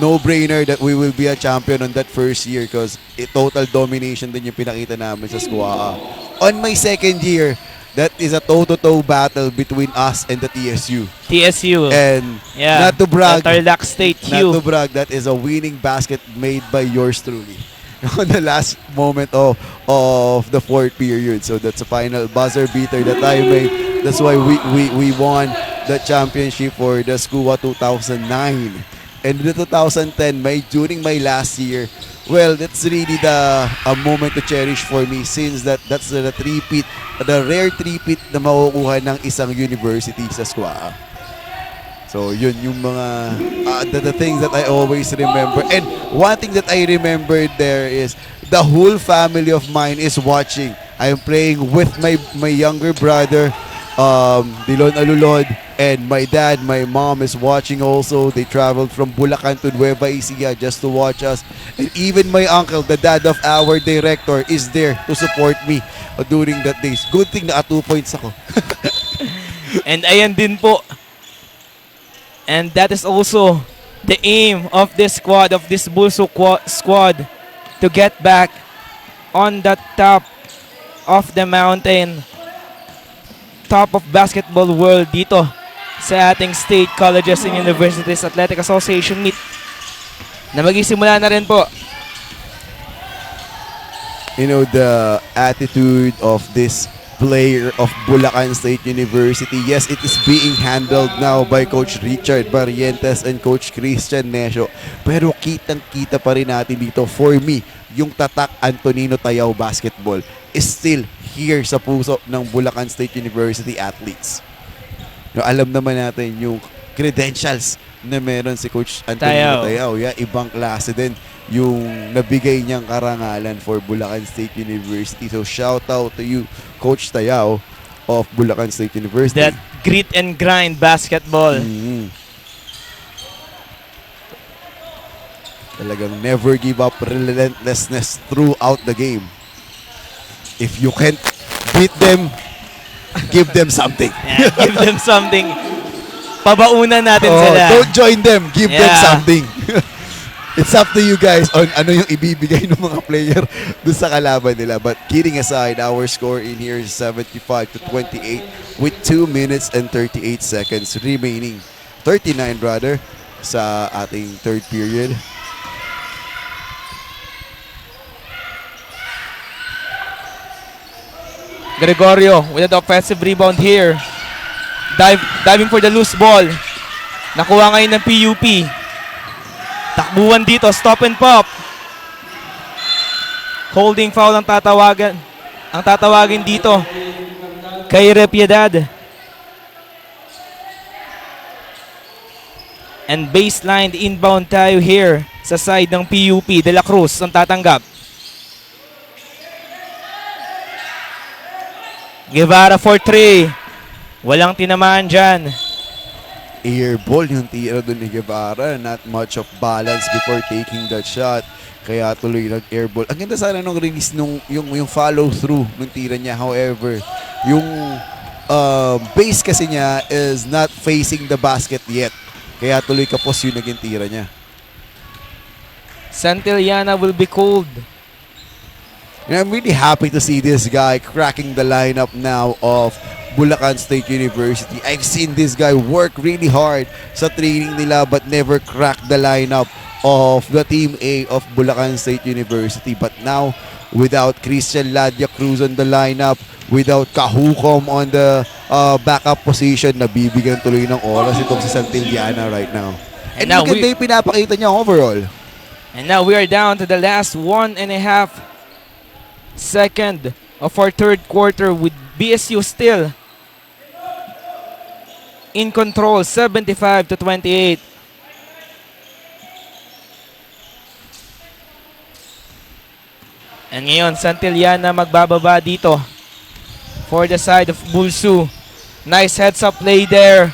no-brainer that we will be a champion on that first year because total domination din yung pinakita namin sa Squaa. On my second year, that is a toe-to-toe battle between us and the TSU. TSU. And Yeah. not to brag, Tarlac State not to Q. brag, that is a winning basket made by yours truly on the last moment of the fourth period. So that's a final buzzer beater that I made. That's why we won the championship for the SCUA 2009. And the 2010, during my last year, well, that's really a moment to cherish for me since that's the three-peat, the rare three-peat na makukuha ng isang university sa SCUA. So yun yung mga the things that I always remember. And one thing that I remembered there is the whole family of mine is watching. I'm playing with my younger brother, Dilon Alulod, and my dad, my mom is watching also. They traveled from Bulacan to Nueva Ecija just to watch us. And even my uncle, the dad of our director, is there to support me during that days. Good thing na 2 points ako. And ayan din po. And that is also the aim of this squad, of this Bulso squad, to get back on the top of the mountain, top of basketball world dito sa ating state colleges and universities athletic association meet na magsisimula na rin po. You know, the attitude of this player of Bulacan State University, yes, it is being handled now by Coach Richard Barrientos and Coach Christian Nesio. Pero kitang-kita pa rin natin dito, for me, yung tatak Antonino Tayao basketball is still here sa puso ng Bulacan State University athletes. No, alam naman natin yung credentials na meron si Coach Antonino Tayao. Yeah, ibang klase din yung nabigay niyang karangalan for Bulacan State University. So shout out to you, Coach Tayao of Bulacan State University. That grit and grind basketball. Talagang never give up, relentlessness throughout the game. If you can't beat them, give them something. Yeah, give them something. Pabaunan natin sila. Don't join them, give them Yeah. something. It's up to you guys on ano yung ibibigay ng mga player doon sa kalaban nila. But kidding aside, our score in here is 75-28 with 2 minutes and 38 seconds remaining. 39 rather sa ating third period. Gregorio with the offensive rebound here. Diving for the loose ball. Nakuha ngayon ng PUP. Takbuhan dito, stop and pop. Holding foul ang tatawagan. Ang tatawagin dito kay Repiedad. And baseline inbound tayo here sa side ng PUP. De La Cruz ang tatanggap. Guevara for 3. Walang tinamaan dyan. Airball yung tira doon ni Guevara. Not much of balance before taking that shot. Kaya tuloy nag-airball. Ang ganda sana nung release yung follow-through ng tira niya. However, yung base kasi niya is not facing the basket yet. Kaya tuloy kapos yung naging tira niya. Santillana will be cold. And I'm really happy to see this guy cracking the lineup now of Bulacan State University. I've seen this guy work really hard sa training nila but never cracked the lineup of the Team A of Bulacan State University. But now, without Christian Ladia Cruz on the lineup, without Kahukom on the backup position, nabibigyan tuloy ng oras itong si Santillana right now. And now maganda yung pinapakita niya overall. And now we are down to the last 1.5 second of our third quarter with BSU still in control, 75-28. And ngayon, Santillana magbababa dito for the side of Bulsu. Nice heads-up play there.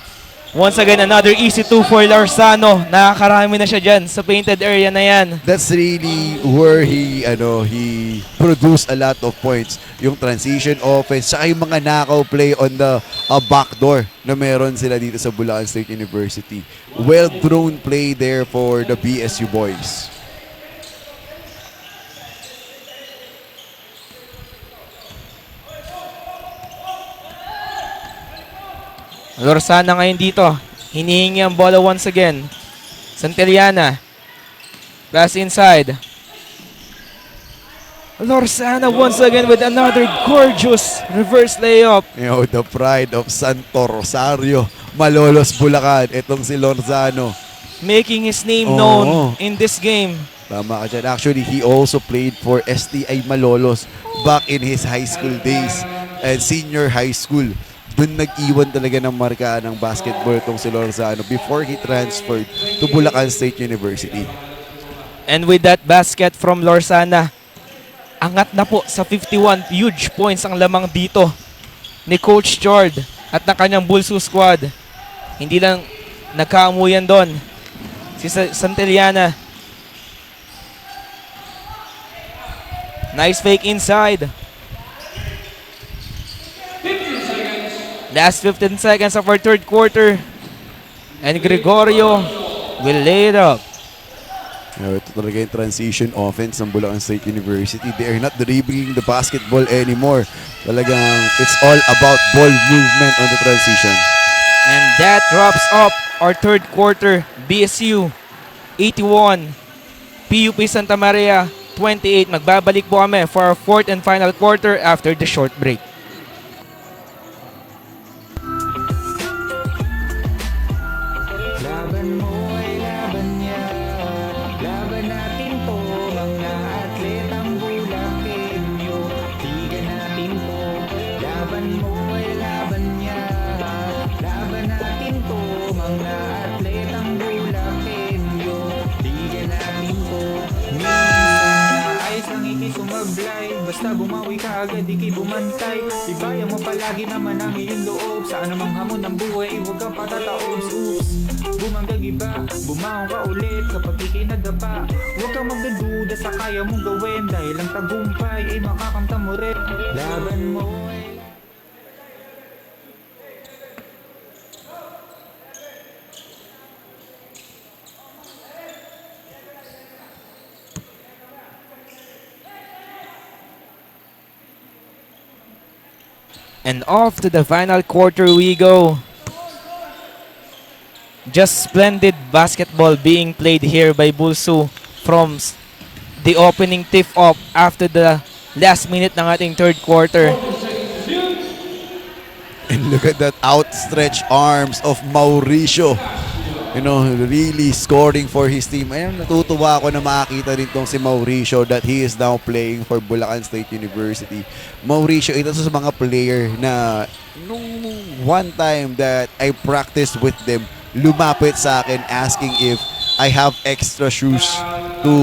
Once again, another easy 2 for Larsano. Nakakarami na siya dyan sa painted area na yan. That's really where he produced a lot of points. Yung transition offense, saka yung mga knockout play on the backdoor na meron sila dito sa Bulacan State University. Well-thrown play there for the BSU boys. Lorsana ngayon dito. Hinihingi ang bola once again. Santillana. Pass inside. Lorsana once again with another gorgeous reverse layup. You know, the pride of Santo Rosario, Malolos, Bulacan. Itong si Lorzano. Making his name Oo. known in this game. Tama ka dyan. Actually, he also played for STI Malolos back in his high school days and senior high school. Doon nag-iwan talaga ng marka ng basketball itong si Lorzano before he transferred to Bulacan State University. And with that basket from Lorsana, angat na po sa 51. Huge points ang lamang dito ni Coach Chord at ng kanyang Bulsu squad. Hindi lang nagkaamuyan doon si Santillana. Nice fake inside. Last 15 seconds of our third quarter. And Gregorio will lay it up. Ito talaga yung transition offense ng Bulacan State University. They are not dribbling the basketball anymore. Talagang it's all about ball movement on the transition. And that wraps up our third quarter. BSU 81, PUP Santa Maria 28. Magbabalik po kami for our fourth and final quarter after the short break. Laban mo ay laban niya. Laban natin to, mga atletang Bulakenyo. Tigan natin to. Laban mo ay laban niya. Laban natin to, mga atletang Bulakenyo. Tigan natin to. Minsan ayos lang ikisumablay. Basta bumawi ka agad, ikay bumantay. Ibayan mo palagi naman ang iyong loob. Sa anumang hamon ng buhay, huwag kang patataob. Oops, bumanggang iba, bumangon ka ulit kapag ikinadapa. Huwag kang magdududa sa kaya mong gawin, dahil ang tagumpay ay makakamta mo rin. Laban mo ay... And off to the final quarter we go. Just splendid basketball being played here by Bulsu from the opening tip-off after the last minute ng ating third quarter. And look at that outstretched arms of Mauricio. You know, really scoring for his team. Ayun, natutuwa ako na makakita rin tong si Mauricio that he is now playing for Bulacan State University. Mauricio, ito sa mga player na nung one time that I practiced with them, lumapit sa akin asking if I have extra shoes to,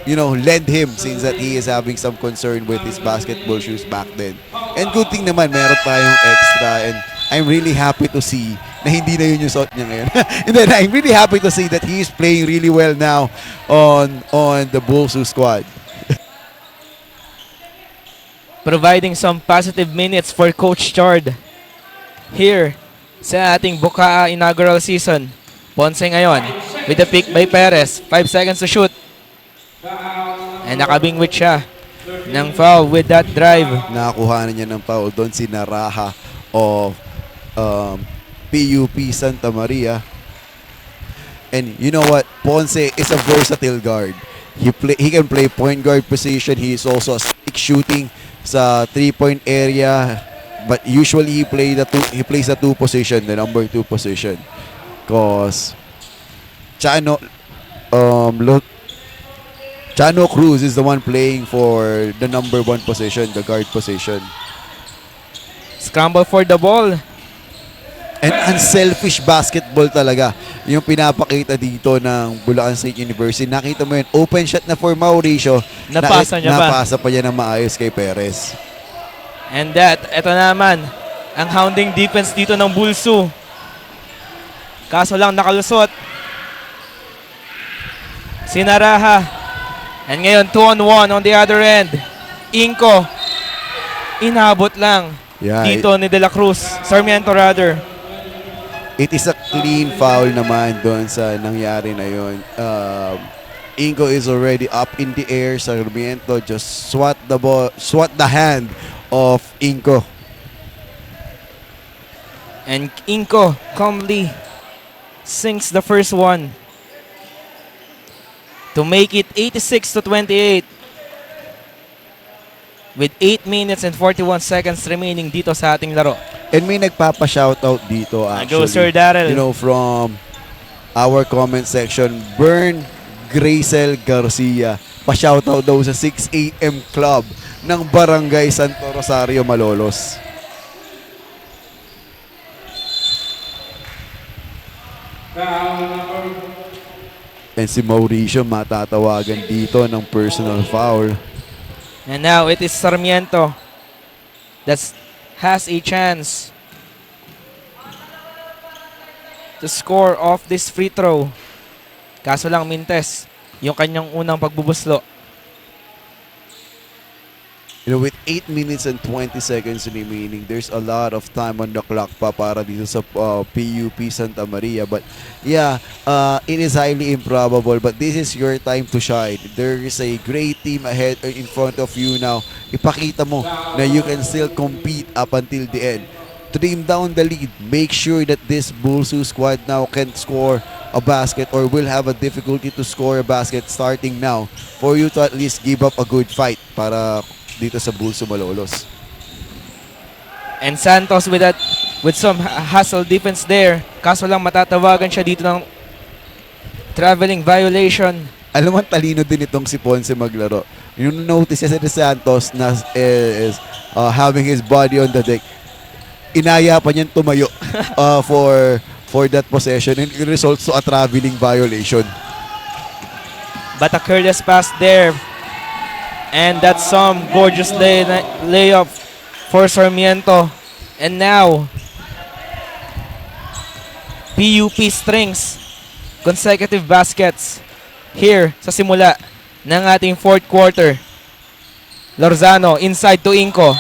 you know, lend him since that he is having some concern with his basketball shoes back then. And good thing naman, meron tayong extra, and I'm really happy to see na hindi na yun yung suot niya ngayon. And then I'm really happy to see that he is playing really well now on the Bulsu squad. Providing some positive minutes for Coach Chord here sa ating Bukaa inaugural season. Ponce ngayon with the pick by Perez. 5 seconds to shoot. And nakabingwit siya ng foul with that drive. Nakakuha na niya ng foul doon si Naraha of PUP Santa Maria. And you know what? Ponce is a versatile guard. He can play point guard position. He is also a stick shooting sa 3-point area. But usually he plays the 2 position, the number 2 position. Cause Chano Cruz is the one playing for the number 1 position, the guard position. Scramble for the ball. And unselfish basketball talaga yung pinapakita dito ng Bulacan State University. Nakita mo yun, open shot na for Mauricio. Napasa niya ba? Napasa pa niya ng maayos kay Perez. And eto naman, ang hounding defense dito ng Bulsu. Kaso lang nakalusot. Sinaraha. And ngayon, 2-on-1 on the other end. Inko. Inabot lang. Yeah, Dito ni De La Cruz. Sarmiento rather. It is a clean foul naman doon sa nangyari na yun. Ingo is already up in the air. Sarmiento just swat the hand of Ingo. And Inko calmly sinks the first one to make it 86-28 with 8 minutes and 41 seconds remaining dito sa ating laro. And may nagpapa-shoutout dito actually. Go Sir Daryl. You know, from our comment section, Bern Gracel Garcia. Pa-shoutout daw sa 6 AM Club ng Barangay Santo Rosario, Malolos. And si Mauricio matatawagan dito ng personal foul. And now it is Sarmiento that has a chance to score off this free throw. Kaso lang Mintes, yung kanyang unang pagbubuslo. You know, with 8 minutes and 20 seconds remaining, there's a lot of time on the clock pa para dito sa PUP Santa Maria. But yeah, it is highly improbable. But this is your time to shine. There is a great team ahead in front of you now. Ipakita mo na you can still compete up until the end. Trim down the lead. Make sure that this Bulsu squad now can score a basket or will have a difficulty to score a basket starting now for you to at least give up a good fight para dito sa Bulsu Malolos. And Santos with some hustle defense there. Kaso lang matatawagan siya dito ng traveling violation. Alam mo, talino din itong si Ponce maglaro. Yung notice niya si Santos na is having his body on the deck. Inaya pa niyang tumayo for that possession and it results to a traveling violation. But a careless pass there. And that's some gorgeous layup for Sarmiento. And now, PUP strings consecutive baskets here sa simula ng ating fourth quarter. Lorzano inside to Inco.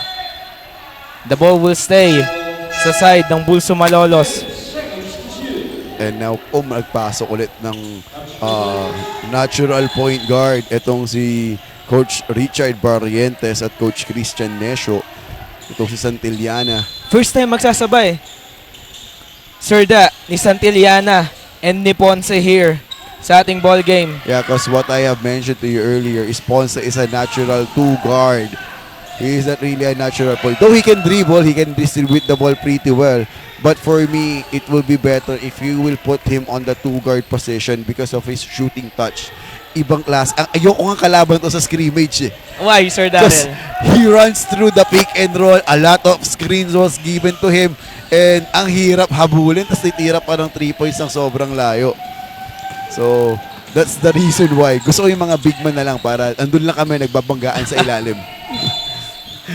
The ball will stay sa side ng Bulsu Malolos. And now, nagpasok ulit ng natural point guard. Itong si Coach Richard Barrientes at Coach Christian Nesio. Itong si Santillana. First time magsasabay. Sir Da, ni Santillana and ni Ponce here sa ating ball game. Yeah, because what I have mentioned to you earlier is Ponce is a natural 2 guard. He is not really a natural point. Though he can dribble, he can distribute the ball pretty well. But for me, it will be better if you will put him on the 2 guard position because of his shooting touch. Ibang class. Ayoko nga kalaban to sa scrimmage eh. Why, Sir Because Daryl? he runs through the pick and roll. A lot of screens was given to him. And ang hirap habulin. Tapos titira pa ng 3 points ng sobrang layo. So, that's the reason why. Gusto ko yung mga big man na lang para andun lang kami nagbabanggaan sa ilalim.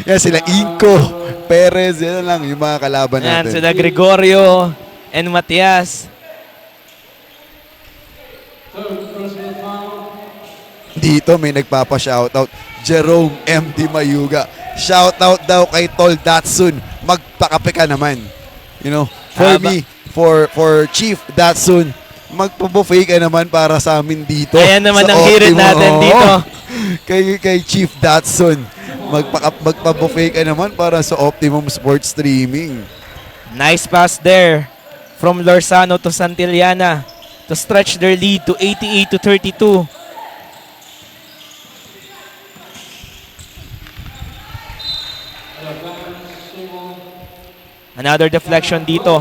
Yan sila Inco, Perez, yan lang yung mga kalaban Yan, natin. sila Gregorio and Matias. Dito may nagpapa-shoutout, Jerome M.D. Mayuga. Shoutout daw kay Tol Datsun. Magpakape ka naman. You know, for me, for Chief Datsun, magpa-buffet ka naman para sa amin dito. Ayan naman sa ang hirit Optimum. natin dito. Kay Chief Datsun, magpa-buffet ka naman para sa Optimum Sports Streaming. Nice pass there from Lorzano to Santillana to stretch their lead to 88-32. Another deflection dito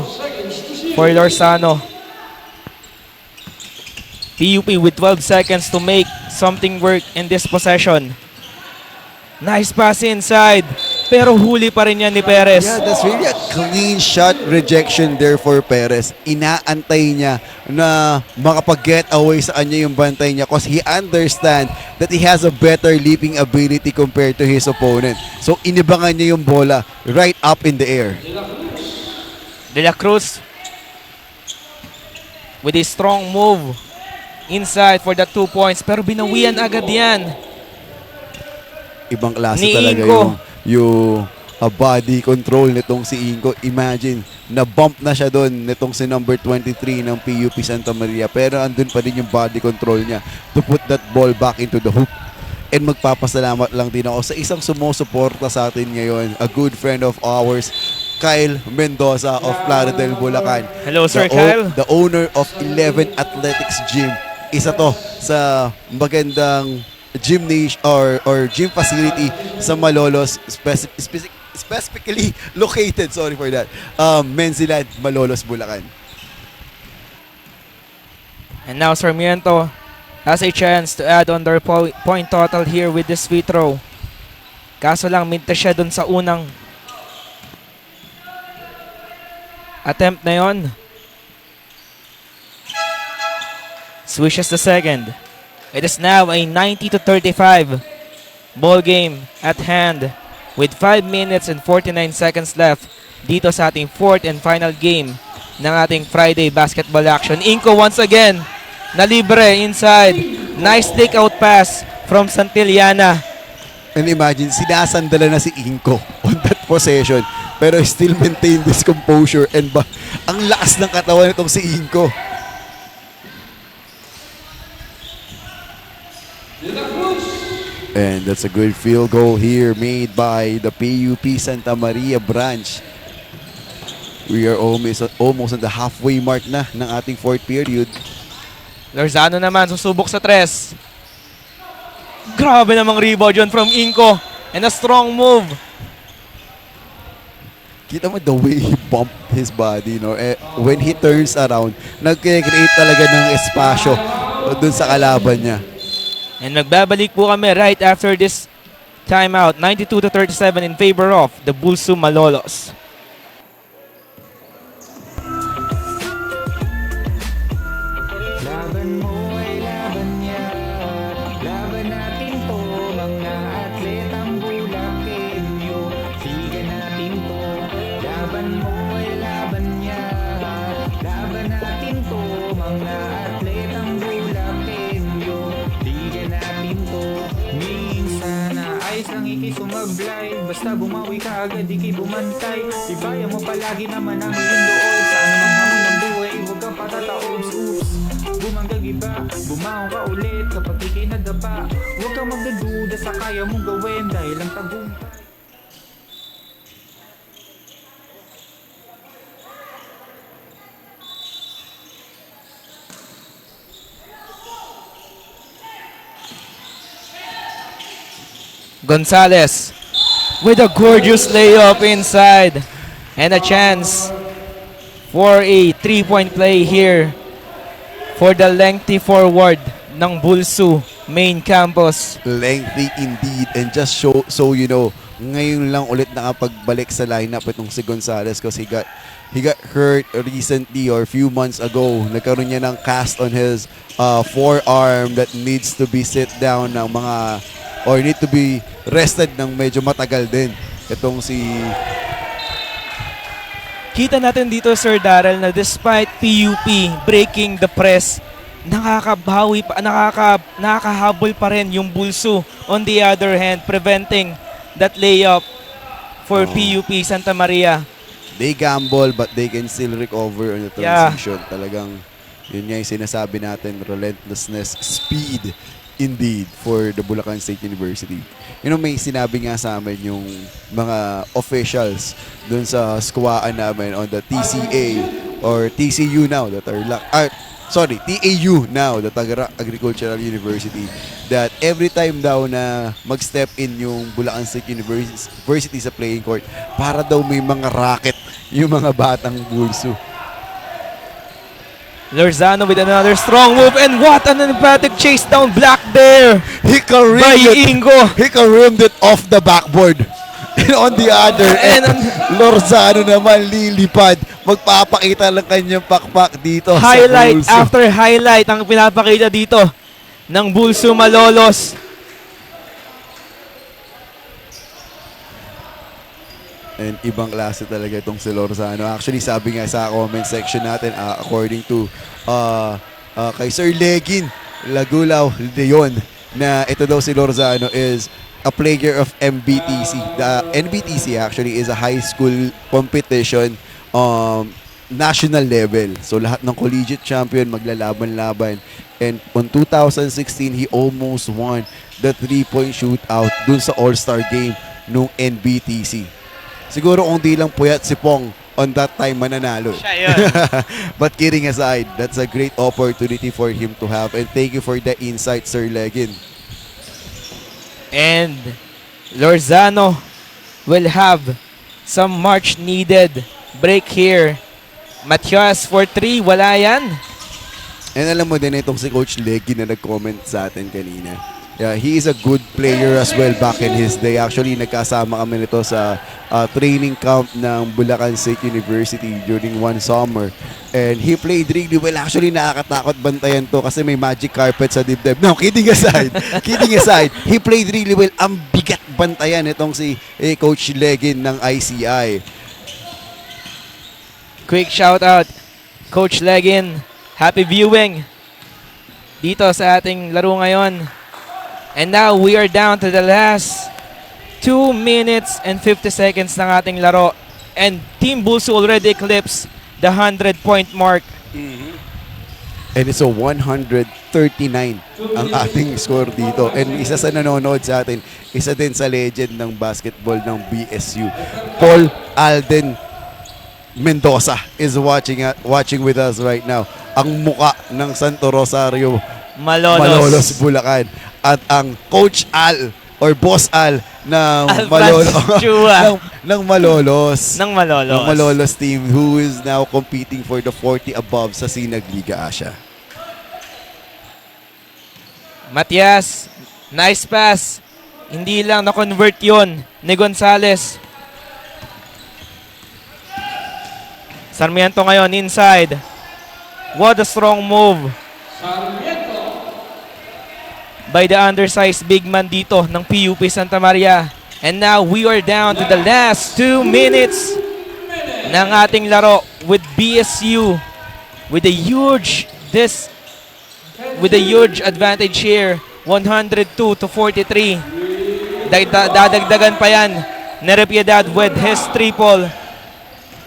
for Lorzano. PUP with 12 seconds to make something work in this possession. Nice pass inside. Pero huli pa rin yan ni Perez. Yeah, that's really a clean shot rejection there for Perez. Inaantay niya na makapag-get away sa kanya yung bantay niya because he understand that he has a better leaping ability compared to his opponent. So, inibangan niya yung bola right up in the air. De La Cruz with a strong move inside for the 2 points. Pero binawian agad yan. Ibang klase Ni talaga Inko. yung body control nitong si Inko. Imagine, na-bump na siya doon nitong si number 23 ng PUP Santa Maria. Pero andun pa din yung body control niya to put that ball back into the hoop. And magpapasalamat lang din ako sa isang sumusuporta sa atin ngayon, a good friend of ours, Kyle Mendoza of Plaridel, Bulacan. Hello, Sir The Kyle. The owner of 11 Athletics Gym. Isa to sa magandang gymnasium or gym facility sa Malolos, specifically located, sorry for that, Menziland, Malolos, Bulacan. And now Sarmiento has a chance to add on their point total here with this free throw. Kaso lang minta siya dun sa unang attempt na yon. Swishes the second. It is now a 90-35 ball game at hand with 5 minutes and 49 seconds left dito sa ating fourth and final game ng ating Friday basketball action. Inko once again na libre inside. Nice takeout pass from Santillana. And imagine, sinasandala na si Inko on that possession pero still maintain this composure and ang lakas ng katawan nitong si Inko. And that's a good field goal here made by the PUP Santa Maria branch. We are almost at the halfway mark na ng ating fourth period. Lorzano naman susubok sa tres. Grabe namang rebound yun from Inko. And a strong move. Kita mo the way he bumped his body, no? When he turns around, nag-create talaga ng espasyo dun sa kalaban niya. And magbabalik po kami right after this timeout. 92-37 in favor of the Bulsu Malolos. Laban mo ay laban niya. Laban natin to, mga atletang Bulakenyo. Sigan natin to. Laban mo ay laban niya. Laban natin to, mga atletang Bulakenyo. Sigan natin to. Minsan na ayos lang ikisumablay. Basta bumawi ka agad, ikibumantay. Tibayan mo palagi naman ang iyong loob. Saan naman hamon ng buhay, huwag kang patataob. Oops, bumanggang iba, bumaong ka ulit kapag ikinadapa. Huwag kang magdaduda sa kaya mong gawin dahil ang tagumpay. Gonzalez with a gorgeous layup inside. And a chance for a 3-point play here for the lengthy forward ng Bulsu main campus. Lengthy indeed, and just so you know, ngayon lang ulit nakapagbalik sa lineup itong si Gonzalez because he got hurt recently or a few months ago. Nagkaroon niya ng cast on his forearm that needs to be sit down ng mga or need to be rested ng medyo matagal din. Itong si Kita natin dito, Sir Darrell, na despite PUP breaking the press, nakakahabol pa rin yung Bulsu. On the other hand, preventing that layup for PUP Santa Maria. they gamble but they can still recover on the transition. Talagang yun nga yung sinasabi natin, relentlessness, speed indeed for the Bulacan State University. You know, may sinabi nga sa amin yung mga officials dun sa squaan namin on the TCA or TCU now that are TAU now, the Tagarak Agricultural University, that every time daw na mag-step in yung Bulacan State University sa playing court, para daw may mga racket yung mga batang Bulsu. Lorzano with another strong move, and what an emphatic chase down block there He by careered it. Ingo. He careered it off the backboard. And on the other end, Lorzano naman lilipad. Magpapakita ng kanyang pakpak dito Highlight sa Bulls. after highlight ang pinapakita dito ng Bulso Malolos. And ibang klase talaga itong si Lorzano. Actually, sabi nga sa comment section natin, according to kay Sir Legin Lagulaw Leon, na ito daw si Lorzano is a player of MBTC. The NBTC actually is a high school competition national level. So lahat ng collegiate champion maglalaban-laban. And on 2016, he almost won the 3-point shootout dun sa All-Star game nung NBTC. Siguro kung di lang puyat si Pong on that time mananalo. Siya yun. But kidding aside, that's a great opportunity for him to have. And thank you for the insight, Sir Legin. And Lorzano will have some much needed break here. Matias for 3, wala yan. And alam mo din itong si Coach Legin na nag-comment sa atin kanina. Yeah, he is a good player as well back in his day. Actually, nagkasama kami nito sa training camp ng Bulacan State University during one summer. And he played really well. Actually, nakakatakot bantayan to kasi may magic carpet sa dibdib. No, kidding aside. Kidding aside. He played really well. Ang bigat bantayan itong si Coach Legin ng ICI. Quick shout out, Coach Legin. Happy viewing dito sa ating laro ngayon. And now we are down to the last 2 minutes and 50 seconds ng ating laro. And Team Bulso already eclipsed the 100-point mark. And it's a 139 ang ating score dito. And isa sa nanonood sa atin, isa din sa legend ng basketball ng BSU, Paul Alden Mendoza is watching with us right now. Ang muka ng Santo Rosario Malolos Bulacan at ang Coach Al or Boss Al ng Malolos Ng Malolos team who is now competing for the 40 above sa Sinag Liga Asia. Matias, nice pass. Hindi lang na-convert yon ni Gonzales. Sarmiento ngayon inside. What a strong move by the undersized big man dito ng PUP Santa Maria. And now we are down to the last 2 minutes ng ating laro with BSU with a huge advantage here, 102-43. Dadagdagan pa yan ni Repiedad with his triple.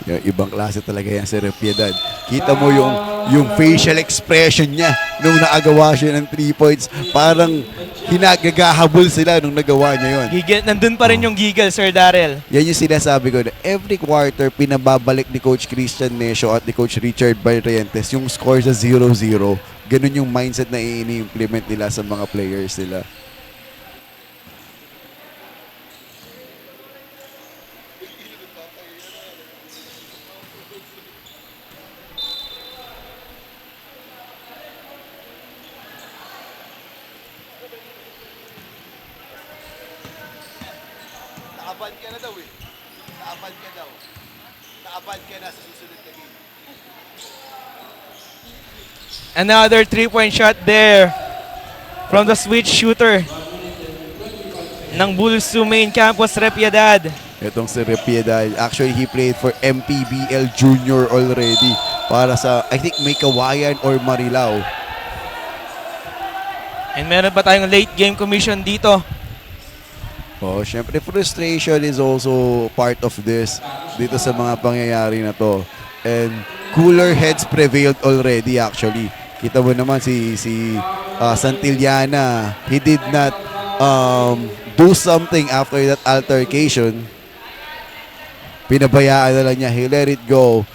Yung ibang klase talaga yan si Repiedad. Kita mo yung facial expression niya nung nakagawa siya ng 3 points. Parang hinagagahabol sila nung nagawa niya yun. Nandun pa rin yung giggle, Sir Darrell. Yan yung sinasabi ko na every quarter pinababalik ni Coach Christian Nesio at ni Coach Richard Barrientes yung score sa 0-0. Ganun yung mindset na i-implement nila sa mga players nila. Naabad ka na daw eh. Naabad ka daw. Naabad ka na sa susunod na game. Another 3-point shot there from the switch shooter ng Bulso Main Campus, Repiedad. Itong si Repiedad, actually he played for MPBL Junior already para sa, I think, may Kawayan or Marilao. And meron pa tayong late game commission dito. Oh, syempre frustration is also part of this dito sa mga pangyayari na to. And cooler heads prevailed already actually. Kita mo naman si Santillana, he did not do something after that altercation. Pinabayaan na lang niya, he let it go.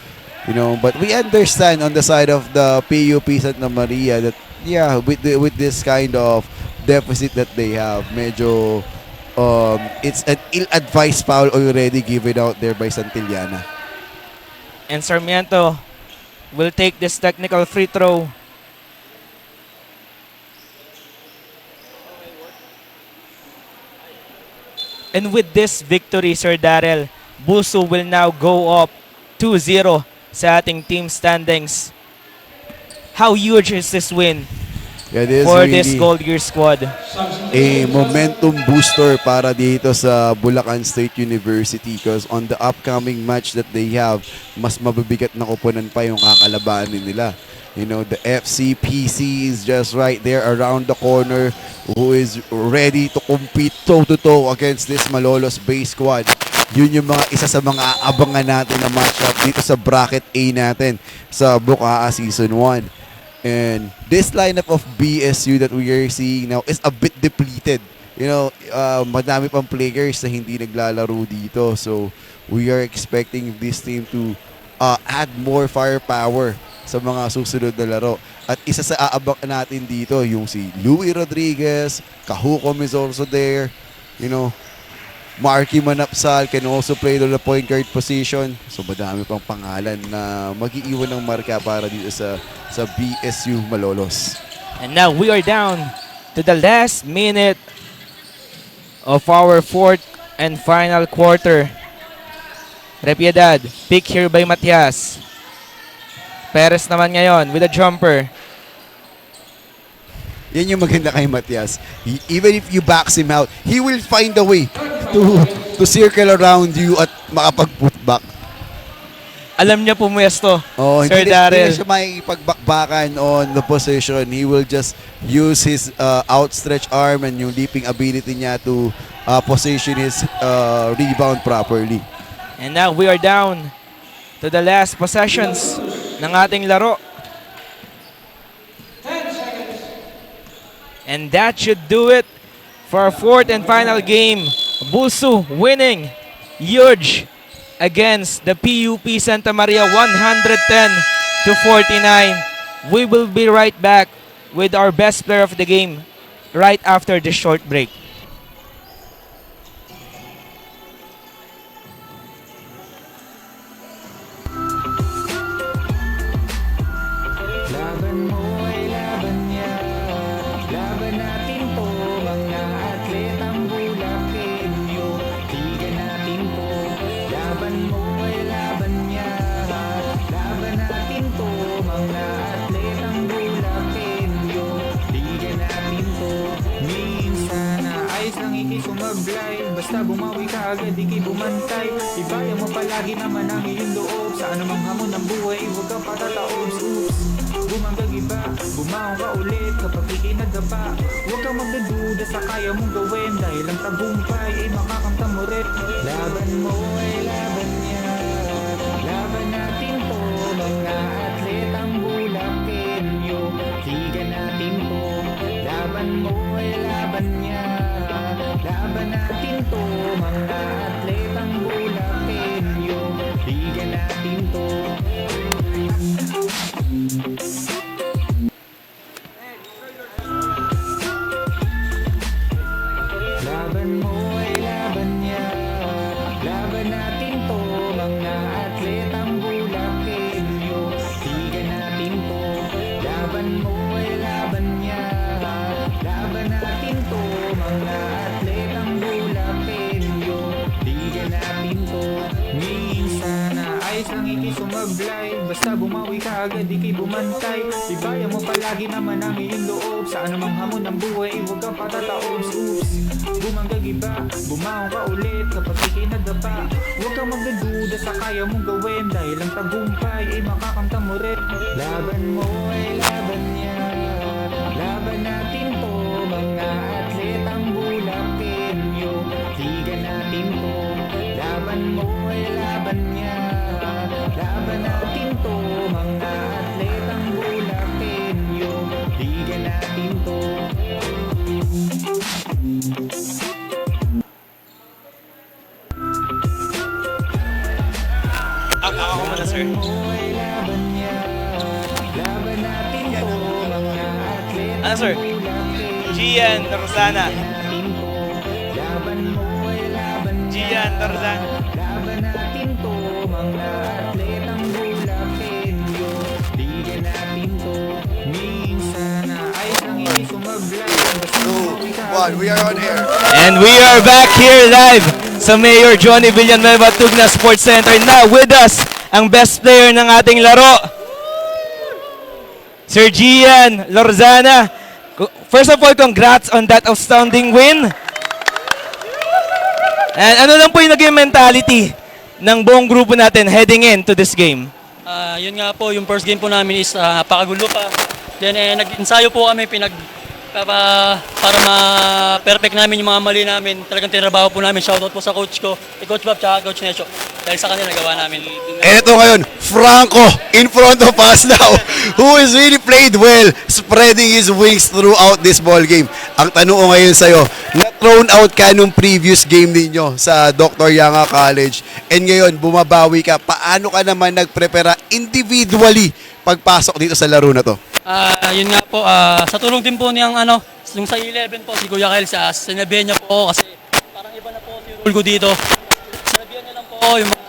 You know, but we understand on the side of the PUP Santa Maria that yeah, with this kind of deficit that they have, medyo it's an ill-advised foul already given out there by Santillana. And Sarmiento will take this technical free throw. And with this victory, Sir Darrell, Busu will now go up 2-0 sa ating team standings. How huge is this win Yeah, this for really this Gold Gear squad? a momentum booster para dito sa Bulacan State University because on the upcoming match that they have, mas mabibigat na koponan pa yung kakalabanin nila. You know, the FCPC is just right there around the corner who is ready to compete toe-to-toe against this Malolos base squad. Yun yung isa sa mga aabangan natin na matchup dito sa bracket A natin sa Bukaa Season 1. And this lineup of BSU that we are seeing now is a bit depleted. You know, madami pang players na hindi naglalaro dito. So, we are expecting this team to add more firepower sa mga susunod na laro. At isa sa aabang natin dito, yung si Louie Rodriguez, Kahukom is also there. You know, Marky Manapsal can also play on the point guard position. So madami pang pangalan na mag-iiwan ng marka para dito sa BSU Malolos. And now we are down to the last minute of our fourth and final quarter. Repiedad, pick here by Matias. Perez naman ngayon with a jumper. Yan yung maganda kay Matias. Even if you box him out, he will find a way to circle around you at makapag-put back. Alam niya pumuesto, Oh, Sir hindi Darrell. na siya makikipagbakbakan on the position. He will just use his outstretched arm and yung leaping ability niya to position his rebound properly. And now we are down to the last possessions ng ating laro. And that should do it for our fourth and final game. Busu winning huge against the PUP Santa Maria 110-49. We will be right back with our best player of the game right after this short break. Laban mo ay laban niya. Laban natin to, mga atletang Bulakenyo. Tigan natin to. Laban mo ay laban niya. Laban natin to, mga atletang Bulakenyo. Tigan natin to. Minsan na ayos lang ikisumablay. Basta bumawi ka agad, ikibumantay. Ibaya mo palagi naman ang iyong loob. Sa anumang hamon ng buhay, huwag kang patataob. Bumanggang iba, bumaong ka ulit kapag ikinagaba. Huwag kang magdududa sa kaya mong gawin dahil ang tagumpay ay makakamta mo rin. Laban mo ay laban niya. Laban natin to, mga atletang Bulakenyo. Tigan natin to. Laban mo ay laban niya. Laban natin to, mga atletang Bulakenyo. Tigan natin to. Laban mo ay laban niya. Laban natin to, mga atletang Bulakenyo. Tigan natin to. Laban mo ay laban niya. Laban natin to, mga atletang Bulakenyo. Tigan natin to. Minsan na ayos lang ikisumablay. Basta bumawi ka agad, ikibumantay. Ibaya mo palagi naman ang iyong loob. Sa anumang hamon ng buhay, huwag kang patataob. Bumanggag iba, bumaong ka ulit kapag ikinagaba. Huwag kang magdududa sa kaya mong gawin dahil ang tagumpay ay makakamta mo rin. Laban mo ay laban niya. Laban natin to, mga atletang Bulakenyo. Tigan natin to. Laban mo ay laban niya. Laban natin to, mga atletang Bulakenyo. Tigan natin to. Ako muna, sir. Laban mo ay laban niya. Laban natin to, mga atletang Ano, sir? Bulakenyo. Gian Rosana. Natin to. Laban mo ay laban niya. Gian Tarzan. Laban natin to, mga atletang Bulakenyo. one. We are on air. And we are back here live sa Mayor Johnny Villanueva Tugna Sports Center. Now with us, ang best player ng ating laro, Sir Gian Lorzana. First of all, congrats on that outstanding win. And ano lang po yung naging mentality ng buong grupo natin heading into this game? Yun nga po, yung first game po namin is napakagulo pa. Then nag-ensayo po kami para ma-perfect namin yung mga mali namin. Talagang tinrabaho po namin. Shoutout po sa coach ko, Coach Bob at Coach Nesho. Dahil sa kanila nagawa namin. And ito ngayon, Franco in front of us now, who has really played well, spreading his wings throughout this ball game. Ang tanong ko ngayon sa'yo, na-thrown out ka nung previous game ninyo sa Dr. Yanga College, and ngayon bumabawi ka. Paano ka naman nagprepara individually pagpasok dito sa laro na to? Yun nga po, sa tulong din po niyang yung sa 11 po, si Kuya Kyle, sinabihan niya po kasi parang iba na po yung role ko dito. Sinabihan niya lang po yung mga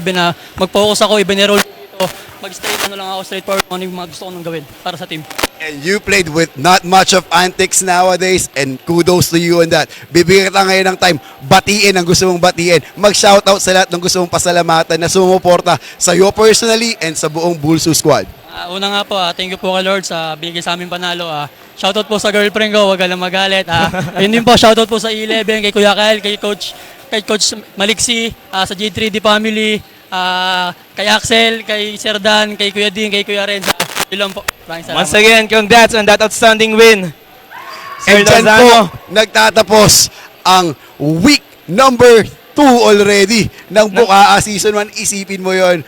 11 na mag-focus ako, iba niya role ko dito. Mag-straight lang ako, straight forward kung ano yung mga gusto ko nang gawin para sa team. And you played with not much of antics nowadays, and kudos to you on that. Bibigyan kita ngayon ng time, batiin ang gusto mong batiin. Mag-shoutout sa lahat ng gusto mong pasalamatan na sumuporta sa iyo personally and sa buong Bulsu squad. Una nga po, thank you po kay Lord sa binigay sa aming panalo. Shoutout po sa girlfriend ko, wag ka lang magalit. Yun din po, shoutout po sa 11, kay Kuya Kyle, kay Coach Maliksi, sa G3D family, kay Axel, kay Sir Dan, kay Kuya Dean, kay Kuya Renza. Yun lang po. Maraming salamat. Once again, congrats on that outstanding win. Sir And dyan po, Lozano. nagtatapos ang week number 2 already ng Bukaa Season 1. Isipin mo yon,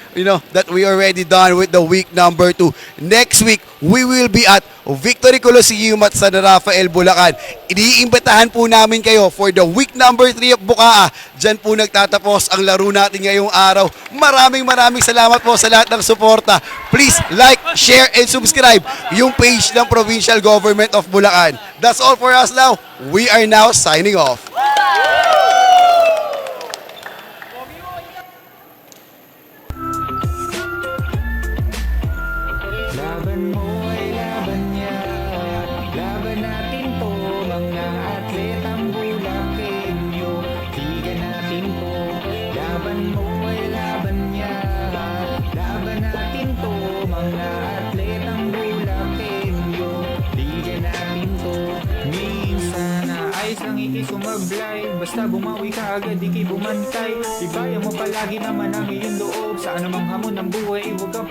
that we already done with the week number 2. Next week, we will be at Victory Coliseum at San Rafael, Bulacan. Iniimbitahan po namin kayo for the week number 3 of Bukaa. Diyan po nagtatapos ang laro natin ngayong araw. Maraming salamat po sa lahat ng suporta. Please like, share, and subscribe yung page ng Provincial Government of Bulacan. That's all for us now. We are now signing off. Laban mo ay laban niya. Laban natin to, mga atletang Bulakenyo. Tigan natin to. Laban mo ay laban niya. Laban natin to, mga atletang Bulakenyo. Tigan natin to. Minsan ayos lang ikisumablay. Basta bumawi ka agad, di bumantay. Ibayan mo palagi naman ang iyong loob. Sa anumang hamon ng buhay, huwag ka